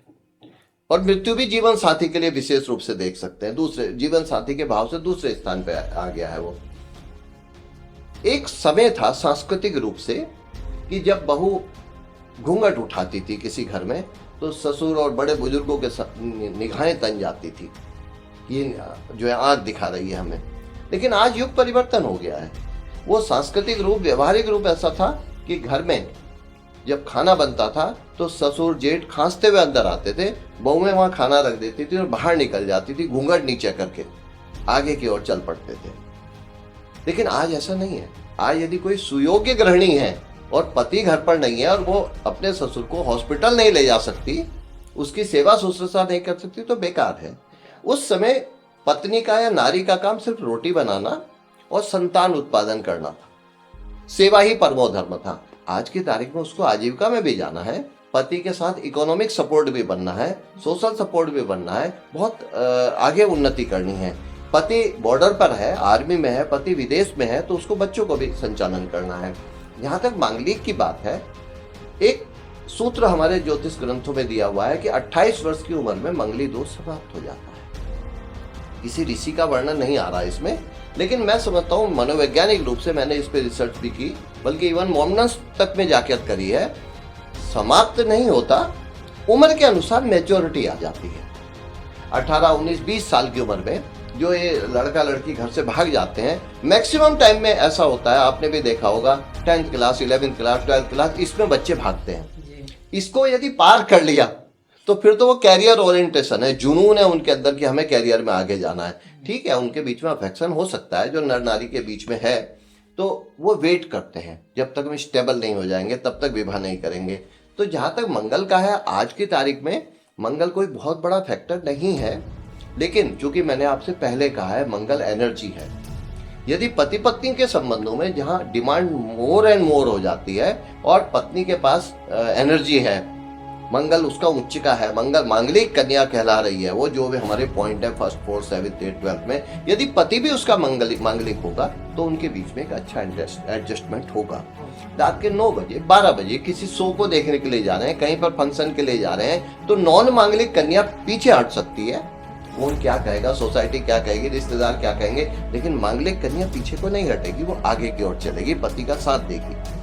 और मृत्यु भी जीवन साथी के लिए विशेष रूप से देख सकते हैं, दूसरे जीवन साथी के भाव से दूसरे स्थान पे आ गया है। वो एक समय था सांस्कृतिक रूप से कि जब बहू घूंघट उठाती थी किसी घर में तो ससुर और बड़े बुजुर्गों के निगाहें तन जाती थी, ये जो है आंख दिखा रही है हमें। लेकिन आज युग परिवर्तन हो गया है। वो सांस्कृतिक रूप, व्यवहारिक रूप ऐसा था कि घर में जब खाना बनता था तो ससुर जेठ खांसते हुए अंदर आते थे, बहुएं वहां खाना रख देती थी और बाहर निकल जाती थी घूंघट नीचे करके, आगे की ओर चल पड़ते थे। लेकिन आज ऐसा नहीं है। आज यदि कोई सुयोग्य गृहिणी है और पति घर पर नहीं है और वो अपने ससुर को हॉस्पिटल नहीं ले जा सकती, उसकी सेवा शुश्रूषा नहीं कर सकती, तो बेकार है। उस समय पत्नी का या नारी का काम सिर्फ रोटी बनाना और संतान उत्पादन करना था, सेवा ही परमो धर्म था। आज की तारीख में उसको आजीविका में भी जाना है, पति के साथ इकोनॉमिक सपोर्ट भी बनना है, सोशल सपोर्ट भी बनना है, बहुत आगे उन्नति करनी है। पति बॉर्डर पर है, आर्मी में है, पति विदेश में है, तो उसको बच्चों को भी संचालन करना है। यहाँ तक मांगलिक की बात है, एक सूत्र हमारे ज्योतिष ग्रंथों में दिया हुआ है कि 28 वर्ष की उम्र में मंगली दोष समाप्त हो जाता है। किसी ऋषि का वर्णन नहीं आ रहा इसमें, लेकिन मैं समझता हूँ मनोवैज्ञानिक रूप से मैंने इस पे रिसर्च भी की, बल्कि इवन मोमनस तक में जाकर करी है। समाप्त नहीं होता, उम्र के अनुसार मैच्योरिटी आ जाती है। 18, 19, 20 साल की उम्र में जो ये लड़का लड़की घर से भाग जाते हैं, मैक्सिमम टाइम में ऐसा होता है, आपने भी देखा होगा, 10th class, 11th class, 12th class, इसमें बच्चे भागते हैं। इसको यदि पार कर लिया तो फिर तो वो कैरियर ओरिएंटेशन है, जुनून है उनके अंदर कि हमें कैरियर में आगे जाना है। ठीक है, उनके बीच में अफेक्शन हो सकता है, जो नर नारी के बीच में है, तो वो वेट करते हैं जब तक हम स्टेबल नहीं हो जाएंगे तब तक विवाह नहीं करेंगे। तो जहाँ तक मंगल का है, आज की तारीख में मंगल कोई बहुत बड़ा फैक्टर नहीं है, लेकिन चूंकि मैंने आपसे पहले कहा है मंगल एनर्जी है। यदि पति पत्नी के संबंधों में जहाँ डिमांड मोर एंड मोर हो जाती है और पत्नी के पास एनर्जी है, मंगल उसका उच्च का है, मंगल मांगलिक कन्या कहला रही है, वो जो भी हमारे पॉइंट है 1st, 4th, 7th, 8th, 12th में, यदि पति भी उसका मांगलिक होगा तो उनके बीच में एक अच्छा एडजस्टमेंट होगा। रात के 9 बजे 12 बजे किसी शो को देखने के लिए जा रहे हैं, कहीं पर फंक्शन के लिए जा रहे हैं, तो नॉन मांगलिक कन्या पीछे हट सकती है। कौन क्या कहेगा, सोसाइटी क्या कहेगी, रिश्तेदार क्या कहेंगे, लेकिन मांगलिक कन्या पीछे को नहीं हटेगी, वो आगे की ओर चलेगी, पति का साथ देगी।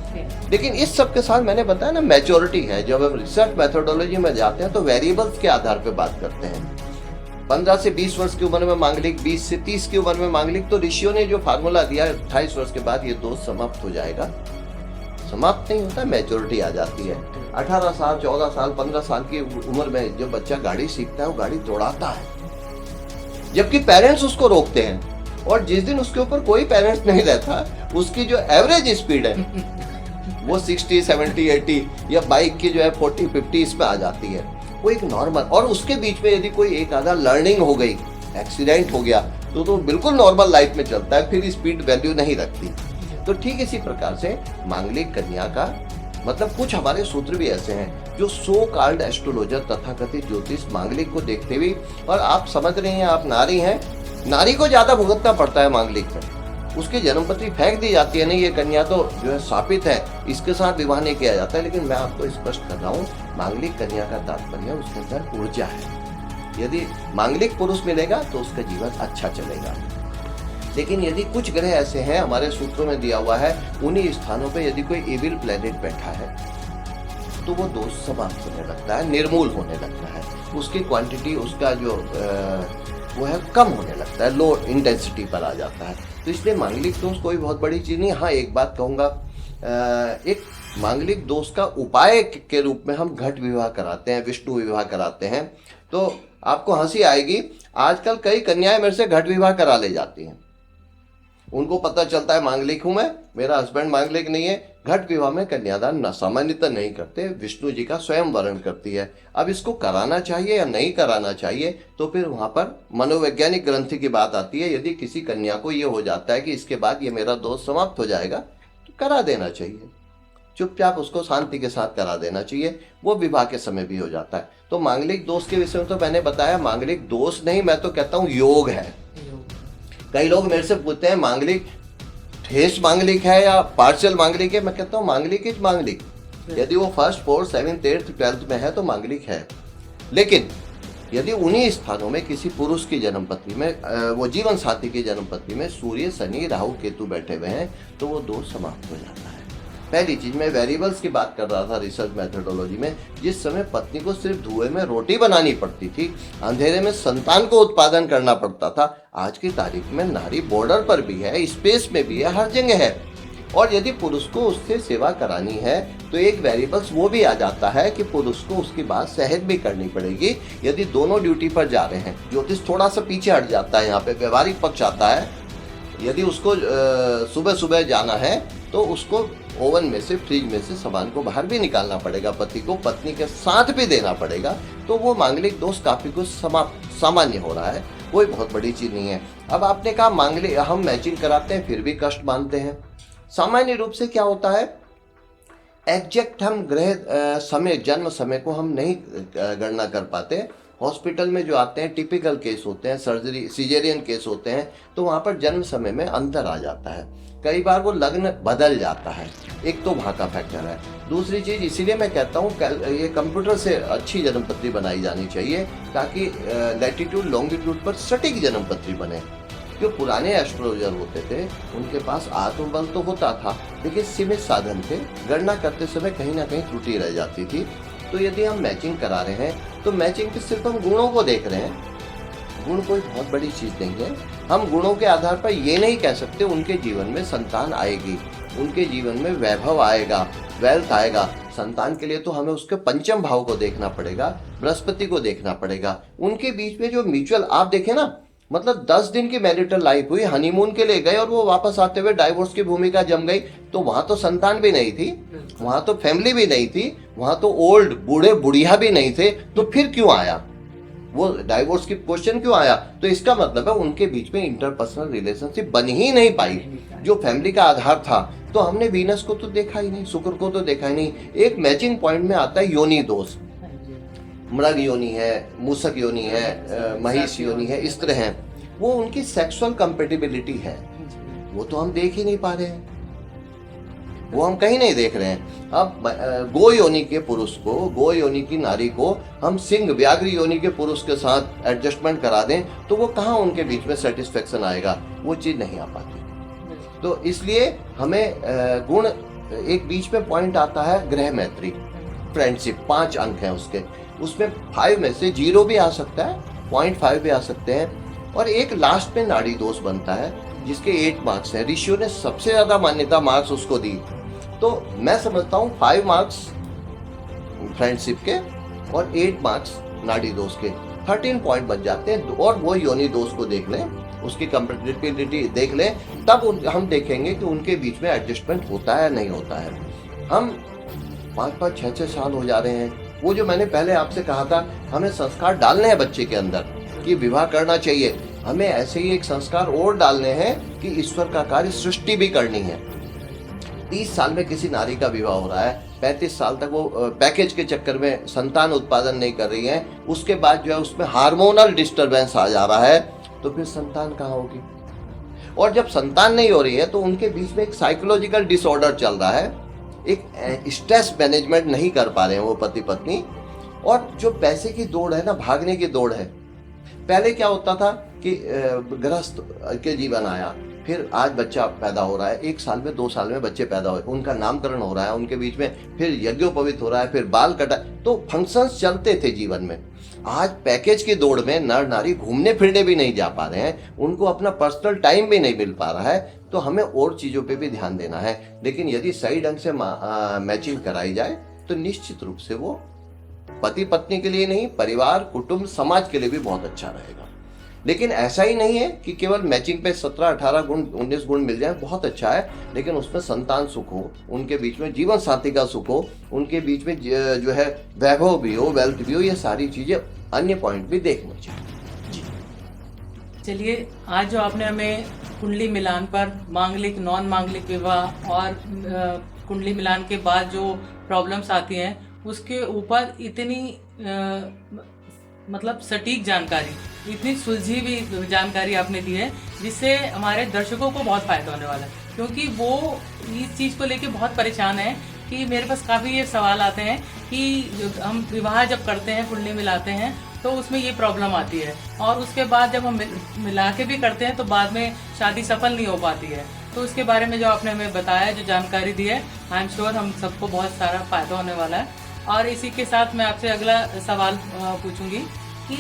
लेकिन इस सब के साथ मैंने बताया ना, मैच्योरिटी है। जब हम रिसर्च मेथोडोलॉजी में जाते हैं तो वेरिएबल्स के आधार पर बात करते हैं। 15 से 20 वर्ष की उम्र में मांगलिक, 20 से 30 की उम्र में मांगलिक, तो ऋषियों ने जो फार्मूला दिया 28 वर्ष के बाद ये दोष समाप्त हो जाएगा। समाप्त नहीं होता, मैच्योरिटी आ जाती है। 18 साल, 14 साल, 15 साल की उम्र में जब बच्चा गाड़ी सीखता है, वो गाड़ी दौड़ाता है, जबकि पेरेंट्स उसको रोकते हैं। और जिस दिन उसके ऊपर कोई पेरेंट्स नहीं रहता, उसकी जो एवरेज स्पीड है वो 60, 70, 80 या बाइक की जो है 40, 50 इस पे आ जाती है। वो एक नॉर्मल, और उसके बीच में यदि कोई एक आधा लर्निंग हो गई, एक्सीडेंट हो गया, तो बिल्कुल नॉर्मल लाइफ में चलता है, फिर स्पीड वैल्यू नहीं रखती। तो ठीक इसी प्रकार से मांगलिक कन्या का मतलब कुछ हमारे सूत्र भी ऐसे हैं जो सो कॉल्ड एस्ट्रोलॉजर तथाकथित ज्योतिष मांगलिक को देखते हुए, और आप समझ रहे हैं, आप नारी हैं, नारी को ज्यादा भुगतना पड़ता है मांगलिक में। उसकी जन्मपत्री फेंक दी जाती है, नहीं ये कन्या तो जो है शापित है, इसके साथ विवाह नहीं किया जाता है। लेकिन मैं आपको स्पष्ट कर रहा हूँ, मांगलिक कन्या का तात्पर्य उसके अंदर ऊर्जा है। यदि मांगलिक पुरुष मिलेगा तो उसका जीवन अच्छा चलेगा। लेकिन यदि कुछ ग्रह ऐसे हैं, हमारे सूत्रों में दिया हुआ है, उन्हीं स्थानों पे यदि कोई इविल प्लेनेट बैठा है तो वो दोष समाप्त होने लगता है, निर्मूल होने लगता है, उसकी क्वांटिटी, उसका जो वो है कम होने लगता है, लो इंटेंसिटी पर आ जाता है। तो इसलिए मांगलिक दोष कोई बहुत बड़ी चीज नहीं। हाँ, एक बात कहूँगा, एक मांगलिक दोष का उपाय के रूप में हम घट विवाह कराते हैं, विष्णु विवाह कराते हैं। तो आपको हंसी आएगी, आजकल कई कन्याएं मेरे से घट विवाह करा ले जाती हैं। उनको पता चलता है मांगलिक हूं मैं, मेरा हस्बैंड मांगलिक नहीं है। घट विवाह में कन्यादान न सामान्यतः नहीं करते, विष्णु जी का स्वयं वर्ण करती है। अब इसको कराना चाहिए या नहीं कराना चाहिए, तो फिर वहां पर मनोवैज्ञानिक ग्रंथि की बात आती है। यदि किसी कन्या को ये हो जाता है कि इसके बाद ये मेरा दोष समाप्त हो जाएगा, तो करा देना चाहिए, चुपचाप उसको शांति के साथ करा देना चाहिए, वो विवाह के समय भी हो जाता है। तो मांगलिक दोष के विषय में तो मैंने बताया, मांगलिक दोष नहीं, मैं तो कहता हूँ योग है। कई लोग मेरे से पूछते हैं मांगलिक ठेस मांगलिक है या पार्शियल मांगलिक है। मैं कहता हूँ मांगलिक इज मांगलिक। यदि वो 1st, 4th, 7th, 8th, 12th में है तो मांगलिक है। लेकिन यदि उन्हीं स्थानों में किसी पुरुष की जन्मपत्री में, वो जीवन साथी की जन्मपत्री में सूर्य, शनि, राहु, केतु बैठे हुए हैं, तो वो दोष समाप्त हो जाता है। पहली चीज, मैं वेरिएबल्स की बात कर रहा था रिसर्च मेथोडोलॉजी में। जिस समय पत्नी को सिर्फ धुएं में रोटी बनानी पड़ती थी, अंधेरे में संतान को उत्पादन करना पड़ता था, आज की तारीख में नारी बॉर्डर पर भी है, स्पेस में भी है, हर जगह है। और यदि पुरुष को उससे सेवा करानी है तो एक वेरिएबल्स वो भी आ जाता है कि पुरुष को उसकी बात सहन भी करनी पड़ेगी। यदि दोनों ड्यूटी पर जा रहे हैं, ज्योतिष थोड़ा सा पीछे हट जाता है, यहाँ पे व्यवहारिक पक्ष आता है। यदि उसको सुबह सुबह जाना है तो उसको ओवन में से, फ्रिज में से सामान को बाहर भी निकालना पड़ेगा, पति को पत्नी के साथ भी देना पड़ेगा, तो वो मांगलिक दोष काफी कुछ सामान्य हो रहा है, कोई बहुत बड़ी चीज नहीं है। अब आपने कहा मांगलिक हम मैचिंग कराते हैं फिर भी कष्ट मानते हैं। सामान्य रूप से क्या होता है, एग्जैक्ट हम ग्रह समय, जन्म समय को हम नहीं गणना कर पाते। हॉस्पिटल में जो आते हैं टिपिकल केस होते हैं, सर्जरी सिजेरियन केस होते हैं, तो वहाँ पर जन्म समय में अंतर आ जाता है। कई बार वो लग्न बदल जाता है, एक तो वहाँ का फैक्टर है। दूसरी चीज़, इसीलिए मैं कहता हूँ ये कंप्यूटर से अच्छी जन्मपत्री बनाई जानी चाहिए ताकि लैटिट्यूड लॉन्गिट्यूड पर सटीक जन्मपत्री बने। जो पुराने एस्ट्रोलॉजर होते थे उनके पास आत्मबल तो होता था लेकिन सीमित साधन थे, गणना करते समय कहीं ना कहीं त्रुटि रह जाती थी। तो यदि हम मैचिंग करा रहे हैं तो मैचिंग पे सिर्फ हम गुणों को देख रहे हैं। गुण कोई बहुत बड़ी चीज नहीं है। हम गुणों के आधार पर ये नहीं कह सकते उनके जीवन में संतान आएगी, उनके जीवन में वैभव आएगा, वेल्थ आएगा। संतान के लिए तो हमें उसके पंचम भाव को देखना पड़ेगा, बृहस्पति को देखना पड़ेगा। उनके बीच में जो म्यूचुअल, आप देखें ना, मतलब 10 दिन की मैरिटल लाइफ हुई, हनीमून के लिए गए और वो वापस आते हुए डाइवोर्स की भूमिका जम गई, तो वहां तो संतान भी नहीं थी, वहां तो फैमिली भी नहीं थी, वहां तो ओल्ड बूढ़े बुढ़िया भी नहीं थे, तो फिर क्यों आया वो डाइवोर्स की क्वेश्चन, क्यों आया? तो इसका मतलब है उनके बीच में इंटरपर्सनल रिलेशनशिप बन ही नहीं पाई जो फैमिली का आधार था। तो हमने वीनस को तो देखा ही नहीं, शुक्र को तो देखा ही नहीं। एक मैचिंग पॉइंट में आता है योनि दोष, मृग योनि है, मूसक योनि है, महिष योनि है, इस तरह है, वो उनकी सेक्सुअल कंपेटिबिलिटी है, वो तो हम देख ही नहीं पा रहे हैं, वो हम कहीं नहीं देख रहे हैं। अब गो योनि के पुरुष को, गो योनि की नारी को हम सिंह व्याघ्र योनि के पुरुष के साथ एडजस्टमेंट करा दें तो वो कहाँ उनके बीच में सेटिस्फेक्शन आएगा, वो चीज नहीं आ पाती। तो इसलिए हमें गुण, एक बीच में पॉइंट आता है ग्रह मैत्री, फ्रेंडशिप, 5 अंक हैं उसके, उसमें 5 में से 0 भी आ सकता है, 0.5 भी आ सकते हैं, और एक लास्ट में नाड़ी दोष बनता है जिसके 8 मार्क्स हैं। ऋषियों ने सबसे ज्यादा मान्यता मार्क्स उसको दी, तो मैं समझता हूँ 5 मार्क्स फ्रेंडशिप के और 8 मार्क्स नाड़ी दोष के, 13 पॉइंट बच जाते हैं। और वो योनि दोष को देख लें, उसकी कंपेटिबिलिटी देख लें, तब हम देखेंगे कि उनके बीच में एडजस्टमेंट होता है नहीं होता है। हम 5-5, 6-6 साल हो जा रहे हैं। वो जो मैंने पहले आपसे कहा था, हमें संस्कार डालने हैं बच्चे के अंदर कि विवाह करना चाहिए, हमें ऐसे ही एक संस्कार और डालने हैं कि ईश्वर का कार्य सृष्टि भी करनी है। 30 साल में किसी नारी का विवाह हो रहा है, 35 साल तक वो पैकेज के चक्कर में संतान उत्पादन नहीं कर रही है, उसके बाद जो है उसमें हार्मोनल डिस्टरबेंस आ जा रहा है, तो फिर संतान कहाँ होगी? और जब संतान नहीं हो रही है तो उनके बीच में एक साइकोलॉजिकल डिसऑर्डर चल रहा है, एक स्ट्रेस मैनेजमेंट नहीं कर पा रहे हैं वो पति पत्नी, और जो पैसे की दौड़ है ना, भागने की दौड़ है। पहले क्या होता था कि गृहस्थ के जीवन आया, फिर आज बच्चा पैदा हो रहा है, 1 साल में 2 साल में बच्चे पैदा हो, उनका नामकरण हो रहा है, उनके बीच में फिर यज्ञोपवीत हो रहा है, फिर बाल कटा, तो फंक्शंस चलते थे जीवन में। आज पैकेज की दौड़ में नर नारी घूमने फिरने भी नहीं जा पा रहे हैं, उनको अपना पर्सनल टाइम भी नहीं मिल पा रहा है, तो हमें और चीज़ों पे भी ध्यान देना है। लेकिन यदि सही ढंग से मैचिंग कराई जाए तो निश्चित रूप से वो पति पत्नी के लिए नहीं, परिवार, कुटुंब, समाज के लिए भी बहुत अच्छा रहेगा। लेकिन ऐसा ही नहीं है कि केवल मैचिंग पे 17, 18 गुण, 19 गुण मिल जाए, बहुत अच्छा है, लेकिन उसमें संतान सुख हो, उनके बीच में जीवन साथी का सुख हो, उनके बीच में जो है वैभव भी हो, वेल्थ भी हो, ये सारी चीजें, अन्य पॉइंट भी देखना चाहिए। चलिए, आज जो आपने हमें कुंडली मिलान पर मांगलिक, नॉन मांगलिक विवाह और कुंडली मिलान के बाद जो प्रॉब्लम्स आती हैं उसके ऊपर इतनी मतलब सटीक जानकारी, इतनी सुलझी हुई जानकारी आपने दी है, जिससे हमारे दर्शकों को बहुत फायदा होने वाला है, क्योंकि वो इस चीज़ को लेके बहुत परेशान है कि मेरे पास काफ़ी ये सवाल आते हैं कि हम विवाह जब करते हैं, कुंडली मिलाते हैं, तो उसमें ये प्रॉब्लम आती है, और उसके बाद जब हम मिला के भी करते हैं तो बाद में शादी सफल नहीं हो पाती है। तो उसके बारे में जो आपने हमें बताया, जो जानकारी दी है, आई एम श्योर हम सबको बहुत सारा फायदा होने वाला है। और इसी के साथ मैं आपसे अगला सवाल पूछूंगी कि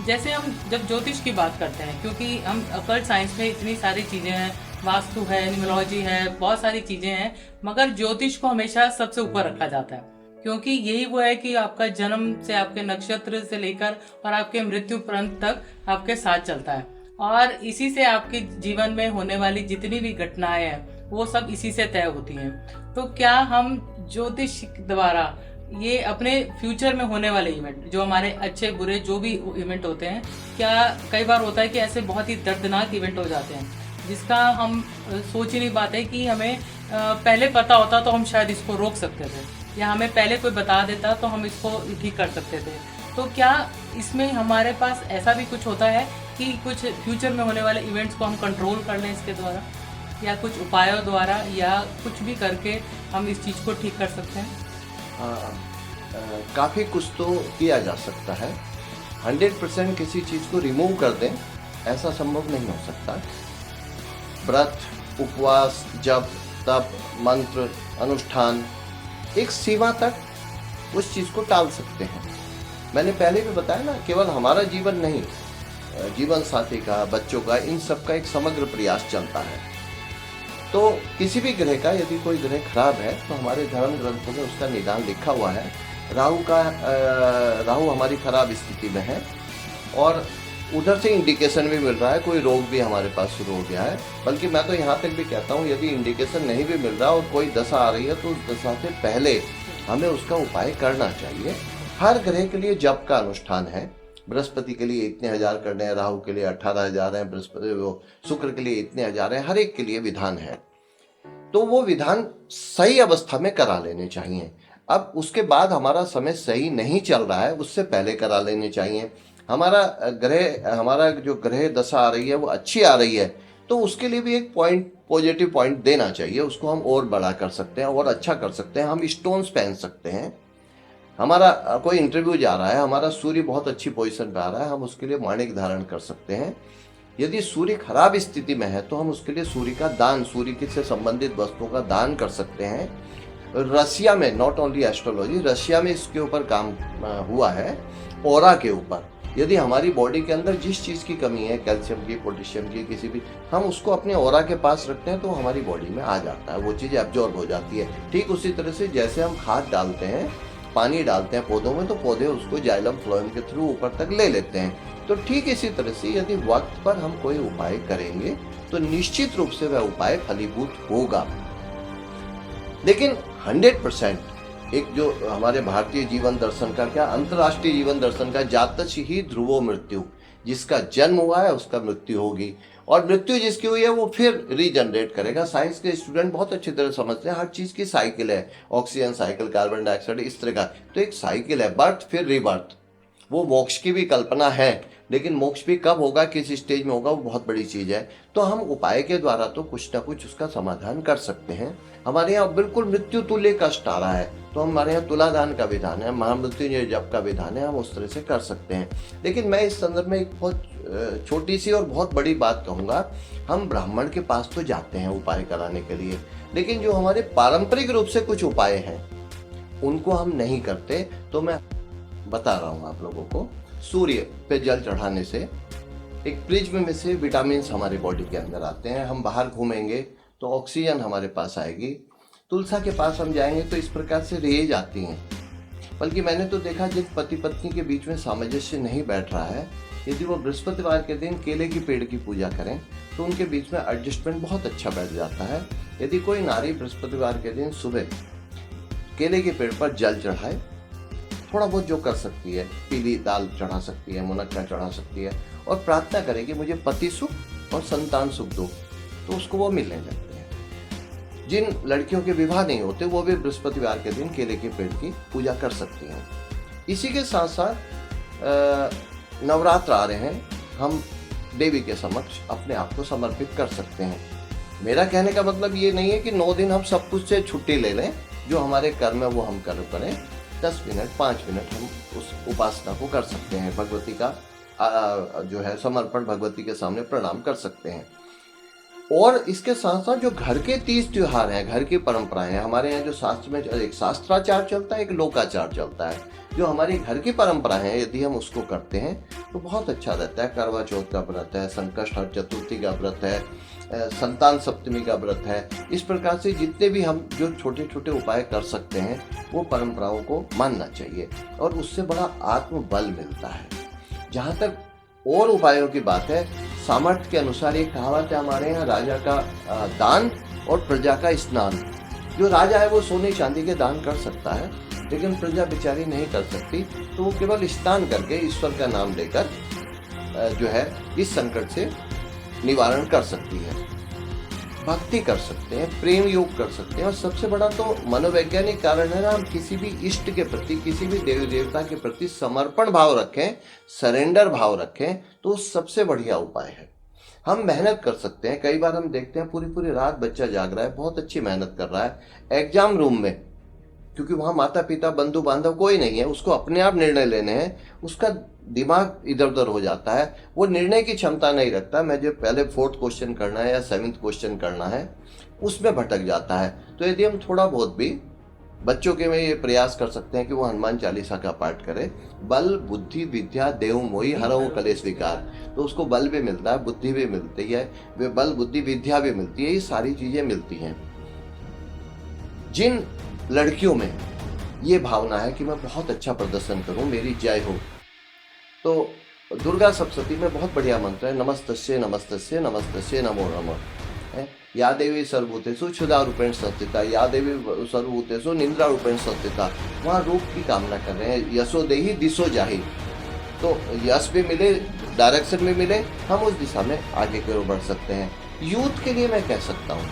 जैसे हम जब ज्योतिष की बात करते हैं, क्योंकि हम अकल्ट साइंस में इतनी सारी चीज़ें हैं, वास्तु है, न्यूमरोलॉजी है, बहुत सारी चीजें हैं, मगर ज्योतिष को हमेशा सबसे ऊपर रखा जाता है, क्योंकि यही वो है कि आपका जन्म से, आपके नक्षत्र से लेकर और आपके मृत्यु पर्यंत तक आपके साथ चलता है, और इसी से आपके जीवन में होने वाली जितनी भी घटनाएं हैं वो सब इसी से तय होती हैं। तो क्या हम ज्योतिष द्वारा ये अपने फ्यूचर में होने वाले इवेंट, जो हमारे अच्छे बुरे जो भी इवेंट होते हैं, क्या कई बार होता है कि ऐसे बहुत ही दर्दनाक इवेंट हो जाते हैं जिसका हम सोच ही नहीं पाते कि हमें पहले पता होता तो हम शायद इसको रोक सकते थे, या हमें पहले कोई बता देता तो हम इसको ठीक कर सकते थे। तो क्या इसमें हमारे पास ऐसा भी कुछ होता है कि कुछ फ्यूचर में होने वाले इवेंट्स को हम कंट्रोल कर लें इसके द्वारा, या कुछ उपायों द्वारा, या कुछ भी करके हम इस चीज़ को ठीक कर सकते हैं? काफ़ी कुछ तो किया जा सकता है। 100% किसी चीज़ को रिमूव कर दें ऐसा संभव नहीं हो सकता। व्रत, उपवास, जप, तप, मंत्र, अनुष्ठान एक सीमा तक उस चीज़ को टाल सकते हैं। मैंने पहले भी बताया ना, केवल हमारा जीवन नहीं, जीवन साथी का, बच्चों का, इन सब का एक समग्र प्रयास चलता है। तो किसी भी ग्रह का यदि कोई ग्रह खराब है तो हमारे धर्म ग्रंथों में उसका निदान लिखा हुआ है। राहु हमारी खराब स्थिति में है, और उधर से इंडिकेशन भी मिल रहा है, कोई रोग भी हमारे पास शुरू हो गया है। बल्कि मैं तो यहाँ तक भी कहता हूँ, यदि इंडिकेशन नहीं भी मिल रहा और कोई दशा आ रही है तो उस दशा से पहले हमें उसका उपाय करना चाहिए। हर ग्रह के लिए जप का अनुष्ठान है। बृहस्पति के लिए इतने हजार करने हैं, राहु के लिए 18,000 हैं, शुक्र के लिए इतने हजार हैं, हर एक के लिए विधान है। तो वो विधान सही अवस्था में करा लेने चाहिए। अब उसके बाद हमारा समय सही नहीं चल रहा है, उससे पहले करा लेने चाहिए। हमारा जो ग्रह दशा आ रही है वो अच्छी आ रही है, तो उसके लिए भी एक पॉजिटिव पॉइंट देना चाहिए। उसको हम और बड़ा कर सकते हैं और अच्छा कर सकते हैं। हम स्टोन्स पहन सकते हैं। हमारा कोई इंटरव्यू जा रहा है, हमारा सूर्य बहुत अच्छी पोजीशन पे आ रहा है, हम उसके लिए माणिक धारण कर सकते हैं। यदि सूर्य खराब स्थिति में है तो हम उसके लिए सूर्य का दान, सूर्य से संबंधित वस्तुओं का दान कर सकते हैं। रशिया में, नॉट ओनली एस्ट्रोलॉजी, रशिया में इसके ऊपर काम हुआ है, ऑरा के ऊपर। यदि हमारी बॉडी के अंदर जिस चीज़ की कमी है, कैल्शियम की, पोटेशियम की, किसी भी, हम उसको अपने ऑरा के पास रखते हैं तो हमारी बॉडी में आ जाता है, वो चीज़ एब्जॉर्ब हो जाती है। ठीक उसी तरह से जैसे हम खाद डालते हैं, पानी डालते हैं पौधों में, तो पौधे उसको जाइलम फ्लोएम के थ्रू ऊपर तक ले लेते हैं। तो ठीक इसी तरह से यदि वक्त पर हम कोई उपाय करेंगे तो निश्चित रूप से वह उपाय फलीभूत होगा। लेकिन 100% एक जो हमारे भारतीय जीवन दर्शन का, क्या अंतर्राष्ट्रीय जीवन दर्शन का, जातच ही ध्रुवो मृत्यु, जिसका जन्म हुआ है उसका मृत्यु होगी, और मृत्यु जिसकी हुई है वो फिर रीजनरेट करेगा। साइंस के स्टूडेंट बहुत अच्छी तरह समझते हैं, हर चीज़ की साइकिल है, ऑक्सीजन साइकिल, कार्बन डाइऑक्साइड, इस तरह का। तो एक साइकिल है, बर्थ फिर रीबर्थ। वो मोक्ष की भी कल्पना है, लेकिन मोक्ष भी कब होगा, किस स्टेज में होगा, वो बहुत बड़ी चीज़ है। तो हम उपाय के द्वारा तो कुछ ना कुछ उसका समाधान कर सकते हैं। हमारे यहाँ बिल्कुल मृत्यु तुल्य कष्ट आ रहा है, तो हमारे यहाँ तुलादान का विधान है, महामृत्युंजय जप का विधान है, हम उस तरह से कर सकते हैं। लेकिन मैं इस संदर्भ में एक बहुत छोटी सी और बहुत बड़ी बात कहूँगा। हम ब्राह्मण के पास तो जाते हैं उपाय कराने के लिए, लेकिन जो हमारे पारंपरिक रूप से कुछ उपाय हैं उनको हम नहीं करते। तो मैं बता रहा हूँ आप लोगों को, सूर्य पे जल चढ़ाने से एक प्रिज्म में से विटामिन हमारे बॉडी के अंदर आते हैं। हम बाहर घूमेंगे तो ऑक्सीजन हमारे पास आएगी। तुलसा के पास हम जाएंगे तो इस प्रकार से रेज आती हैं। बल्कि मैंने तो देखा, जिन पति पत्नी के बीच में सामंजस्य नहीं बैठ रहा है, यदि वो बृहस्पतिवार के दिन केले की पेड़ की पूजा करें तो उनके बीच में एडजस्टमेंट बहुत अच्छा बैठ जाता है। यदि कोई नारी बृहस्पतिवार के दिन सुबह केले के पेड़ पर जल चढ़ाए, थोड़ा बहुत जो कर सकती है, पीली दाल चढ़ा सकती है, मुनक्का चढ़ा सकती है, और प्रार्थना करे कि मुझे पति सुख और संतान सुख दो, तो उसको वो मिलने लगते हैं। जिन लड़कियों के विवाह नहीं होते वो भी बृहस्पतिवार के दिन केले के पेड़ की पूजा कर सकती हैं। इसी के साथ साथ नवरात्र आ रहे हैं, हम देवी के समक्ष अपने आप को समर्पित कर सकते हैं। मेरा कहने का मतलब ये नहीं है कि 9 दिन हम सब कुछ से छुट्टी ले लें, जो हमारे कर्म है वो हम करें। 10 मिनट 5 मिनट हम उस उपासना को कर सकते हैं, भगवती का जो है समर्पण, भगवती के सामने प्रणाम कर सकते हैं। और इसके साथ साथ जो घर के 30 त्योहार हैं, घर की परंपराएं हैं, हमारे यहाँ जो शास्त्र में एक शास्त्राचार चलता है, एक लोकाचार चलता है। जो हमारी घर की परंपरा है, यदि हम उसको करते हैं तो बहुत अच्छा रहता है। करवा चौथ का व्रत है, संकष्ट चतुर्थी का व्रत है, संतान सप्तमी का व्रत है। इस प्रकार से जितने भी हम जो छोटे छोटे उपाय कर सकते हैं वो परंपराओं को मानना चाहिए और उससे बड़ा आत्मबल मिलता है। जहाँ तक और उपायों की बात है, सामर्थ्य के अनुसार एक कहावत है हमारे यहाँ, राजा का दान और प्रजा का स्नान। जो राजा है वो सोने चांदी के दान कर सकता है, लेकिन प्रजा बेचारी नहीं कर सकती, तो वो केवल स्नान करके ईश्वर का नाम लेकर जो है इस संकट से निवारण कर सकती है। भक्ति कर सकते हैं, प्रेम योग कर सकते हैं, और सबसे बड़ा तो मनोवैज्ञानिक कारण है ना, हम किसी भी इष्ट के प्रति, किसी भी देवी देवता के प्रति समर्पण भाव रखें, सरेंडर भाव रखें, तो सबसे बढ़िया उपाय है। हम मेहनत कर सकते हैं। कई बार हम देखते हैं पूरी पूरी रात बच्चा जाग रहा है, बहुत अच्छी मेहनत कर रहा है एग्जाम रूम में, क्योंकि वहाँ माता पिता बंधु बांधव कोई नहीं है, उसको अपने आप निर्णय लेने हैं, उसका दिमाग इधर उधर हो जाता है, वो निर्णय की क्षमता नहीं रखता। मैं जो पहले 4th क्वेश्चन करना है या 7th क्वेश्चन करना है उसमें भटक जाता है। तो यदि हम थोड़ा बहुत भी बच्चों के में ये प्रयास कर सकते हैं कि वो हनुमान चालीसा का पाठ करें, बल बुद्धि विद्या देव मोहि हरहु कलेश विकार, तो उसको बल भी मिलता है, बुद्धि भी मिलती है, वे बल बुद्धि विद्या भी मिलती है, ये सारी चीजें मिलती हैं। जिन लड़कियों में ये भावना है कि मैं बहुत अच्छा प्रदर्शन करूं, मेरी जय हो, तो दुर्गा सप्तशती में बहुत बढ़िया मंत्र है, नमस्तस्ये नमस्तस्ये नमस्तस्ये नमो नमः है। या देवी सर्वभूतेषु क्षुधा रूपेण संस्थिता, या देवी सर्वभूतेषु निंद्रा रूपेण संस्थिता। वहाँ रूप की कामना कर रहे हैं, यशो देहि दिशो जाहि, तो यश भी मिले, डायरेक्शन भी मिले, हम उस दिशा में आगे की ओर बढ़ सकते हैं। यूथ के लिए मैं कह सकता हूँ,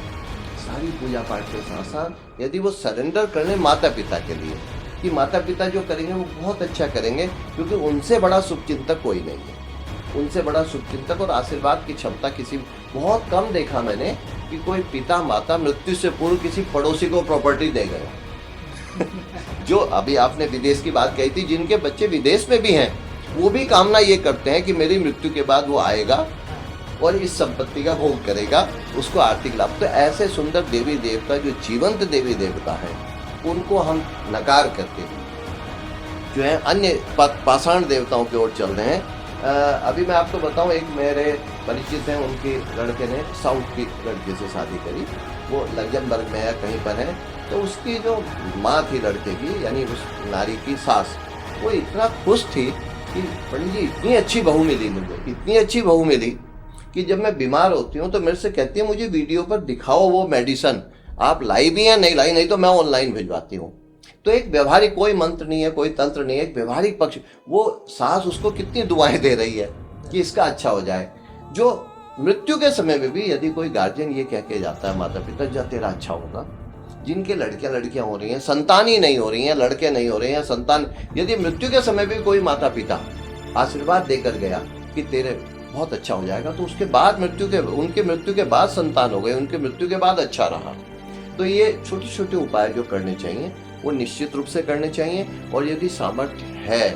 सारी पूजा पाठ के साथ साथ यदि वो सरेंडर करने माता पिता के लिए, कि माता पिता जो करेंगे वो बहुत अच्छा करेंगे, क्योंकि उनसे बड़ा शुभचिंतक कोई नहीं है। उनसे बड़ा शुभचिंतक और आशीर्वाद की क्षमता किसी, बहुत कम देखा मैंने कि कोई पिता माता मृत्यु से पूर्व किसी पड़ोसी को प्रॉपर्टी दे गए। जो अभी आपने विदेश की बात कही थी, जिनके बच्चे विदेश में भी हैं, वो भी कामना ये करते हैं कि मेरी मृत्यु के बाद वो आएगा और इस संपत्ति का भोग करेगा, उसको आर्थिक लाभ। तो ऐसे सुंदर देवी देवता, जो जीवंत देवी देवता है, उनको हम नकार करके जो है अन्य पाषाण देवताओं की ओर चल रहे हैं। अभी मैं आपको बताऊं, एक मेरे परिचित हैं, उनके लड़के ने साउथ की लड़की से शादी करी, वो लग्जमबर्ग में है, कहीं पर है। तो उसकी जो माँ थी लड़के की, यानी उस नारी की सास, वो इतना खुश थी कि पंडित जी इतनी अच्छी बहू मिली मुझे, इतनी अच्छी बहू मिली कि जब मैं बीमार होती हूँ तो मेरे से कहती है मुझे वीडियो पर दिखाओ वो मेडिसिन, आप लाई भी हैं, नहीं लाई, नहीं तो मैं ऑनलाइन भिजवाती हूँ। तो एक व्यवहारिक, कोई मंत्र नहीं है, कोई तंत्र नहीं है, एक व्यवहारिक पक्ष। वो सास उसको कितनी दुआएं दे रही है कि इसका अच्छा हो जाए। जो मृत्यु के समय में भी यदि कोई गार्जियन ये कह के जाता है माता पिता, जा तेरा अच्छा होगा, जिनके लड़कियां हो रही हैं, संतान ही नहीं हो रही हैं, लड़के नहीं हो रहे हैं, संतान, यदि मृत्यु के समय भी कोई माता पिता आशीर्वाद देकर गया कि तेरे बहुत अच्छा हो जाएगा, तो उसके बाद उनके मृत्यु के बाद संतान हो गए, उनके मृत्यु के बाद अच्छा रहा। तो ये छोटे छोटे उपाय जो करने चाहिए वो निश्चित रूप से करने चाहिए। और यदि सामर्थ्य है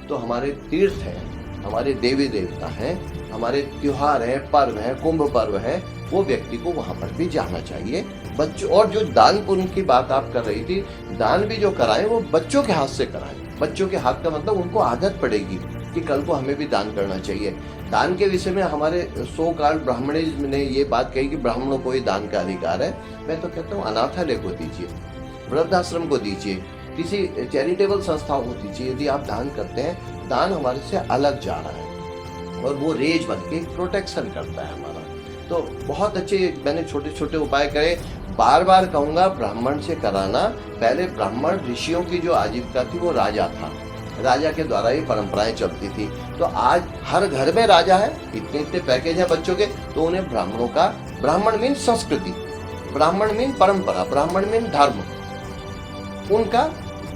तो हमारे तीर्थ हैं, हमारे देवी देवता हैं, हमारे त्योहार हैं, पर्व हैं, कुंभ पर्व है, वो व्यक्ति को वहां पर भी जाना चाहिए। बच्चों, और जो दान पुण्य की बात आप कर रही थी, दान भी जो कराएं वो बच्चों के हाथ से कराएं। बच्चों के हाथ का मतलब उनको आदत पड़ेगी कि कल को हमें भी दान करना चाहिए। दान के विषय में हमारे सो काल ब्राह्मणिज्म ने ये बात कही कि ब्राह्मणों को ही दान का अधिकार है। मैं तो कहता हूँ अनाथालय को दीजिए, वृद्धाश्रम को दीजिए, किसी चैरिटेबल संस्थाओं को दीजिए। यदि आप दान करते हैं, दान हमारे से अलग जा रहा है और वो रेज बन के प्रोटेक्शन करता है हमारा। तो बहुत अच्छे मैंने छोटे छोटे उपाय करे। बार बार कहूँगा, ब्राह्मण से कराना। पहले ब्राह्मण ऋषियों की जो आजीविका थी वो राजा था, राजा के द्वारा ही परंपराएं चलती थी। तो आज हर घर में राजा है, इतने इतने पैकेज हैं बच्चों के, तो उन्हें ब्राह्मणों का, ब्राह्मण मीन संस्कृति, ब्राह्मण मीन परंपरा, ब्राह्मण मीन धर्म,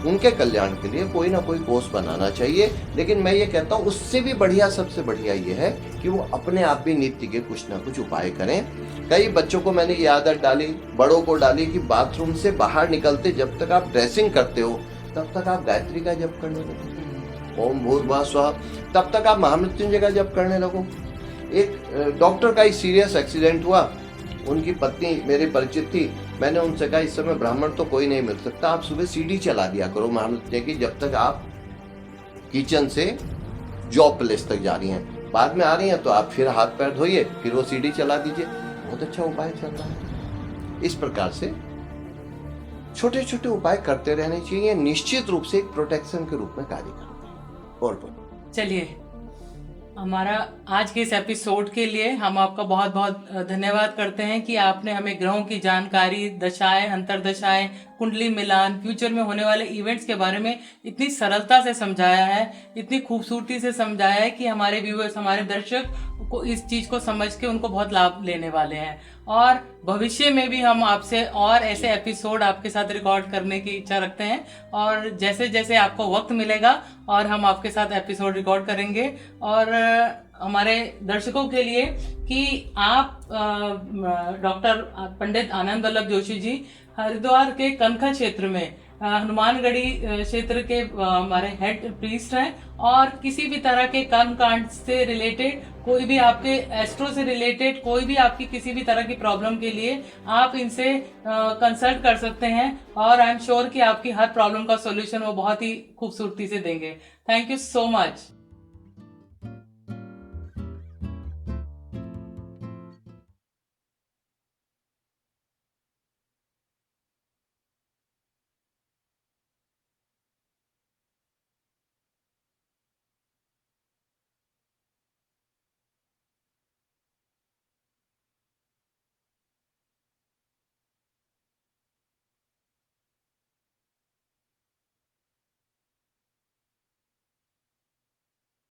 उनके कल्याण के लिए कोई ना कोई कोर्स बनाना चाहिए। लेकिन मैं ये कहता हूँ उससे भी बढ़िया, सबसे बढ़िया ये है कि वो अपने आप भी नित्य के कुछ ना कुछ उपाय करें। कई बच्चों को मैंने ये आदत डाली, बड़ों को डाली कि बाथरूम से बाहर निकलते जब तक आप ड्रेसिंग करते हो तब तक आप गायत्री का जप करने लगो, ओम भूर्भुवः स्वः, तब तक आप महामृत्युंजय का जप करने लगो। एक डॉक्टर का ही सीरियस एक्सीडेंट हुआ, उनकी पत्नी मेरे परिचित थी, मैंने उनसे कहा इस समय ब्राह्मण तो कोई नहीं मिल सकता, आप सुबह सीढ़ी चला दिया करो महामृत्युंजय की, जब तक आप किचन से जॉब प्लेस तक जा रही हैं, बाद में आ रही हैं तो आप फिर हाथ पैर धोइए, फिर वो सीढ़ी चला दीजिए, बहुत अच्छा उपाय चल रहा है। इस प्रकार से छोटे छोटे उपाय करते रहने चाहिए, निश्चित रूप से एक प्रोटेक्शन के रूप में कार्य करते हैं। और बोलो। चलिए, हमारा आज के इस एपिसोड के लिए हम आपका बहुत बहुत धन्यवाद करते हैं कि आपने हमें ग्रहों की जानकारी, दशाएं, अंतरदशाएं, कुंडली मिलान, फ्यूचर में होने वाले इवेंट्स के बारे में इतनी सरलता से समझाया है, इतनी खूबसूरती से समझाया है कि हमारे व्यूअर्स, हमारे दर्शक को इस चीज को समझ के उनको बहुत लाभ लेने वाले हैं। और भविष्य में भी हम आपसे और ऐसे एपिसोड आपके साथ रिकॉर्ड करने की इच्छा रखते हैं, और जैसे जैसे आपको वक्त मिलेगा और हम आपके साथ एपिसोड रिकॉर्ड करेंगे। और हमारे दर्शकों के लिए कि आप डॉक्टर पंडित आनंद वल्लभ जोशी जी हरिद्वार के कनखा क्षेत्र में हनुमानगढ़ी क्षेत्र के हमारे हेड प्रीस्ट हैं, और किसी भी तरह के कर्म कांड से रिलेटेड, कोई भी आपके एस्ट्रो से रिलेटेड कोई भी आपकी किसी भी तरह की प्रॉब्लम के लिए आप इनसे कंसल्ट कर सकते हैं, और आई एम श्योर कि आपकी हर प्रॉब्लम का सॉल्यूशन वो बहुत ही खूबसूरती से देंगे। Thank you so much.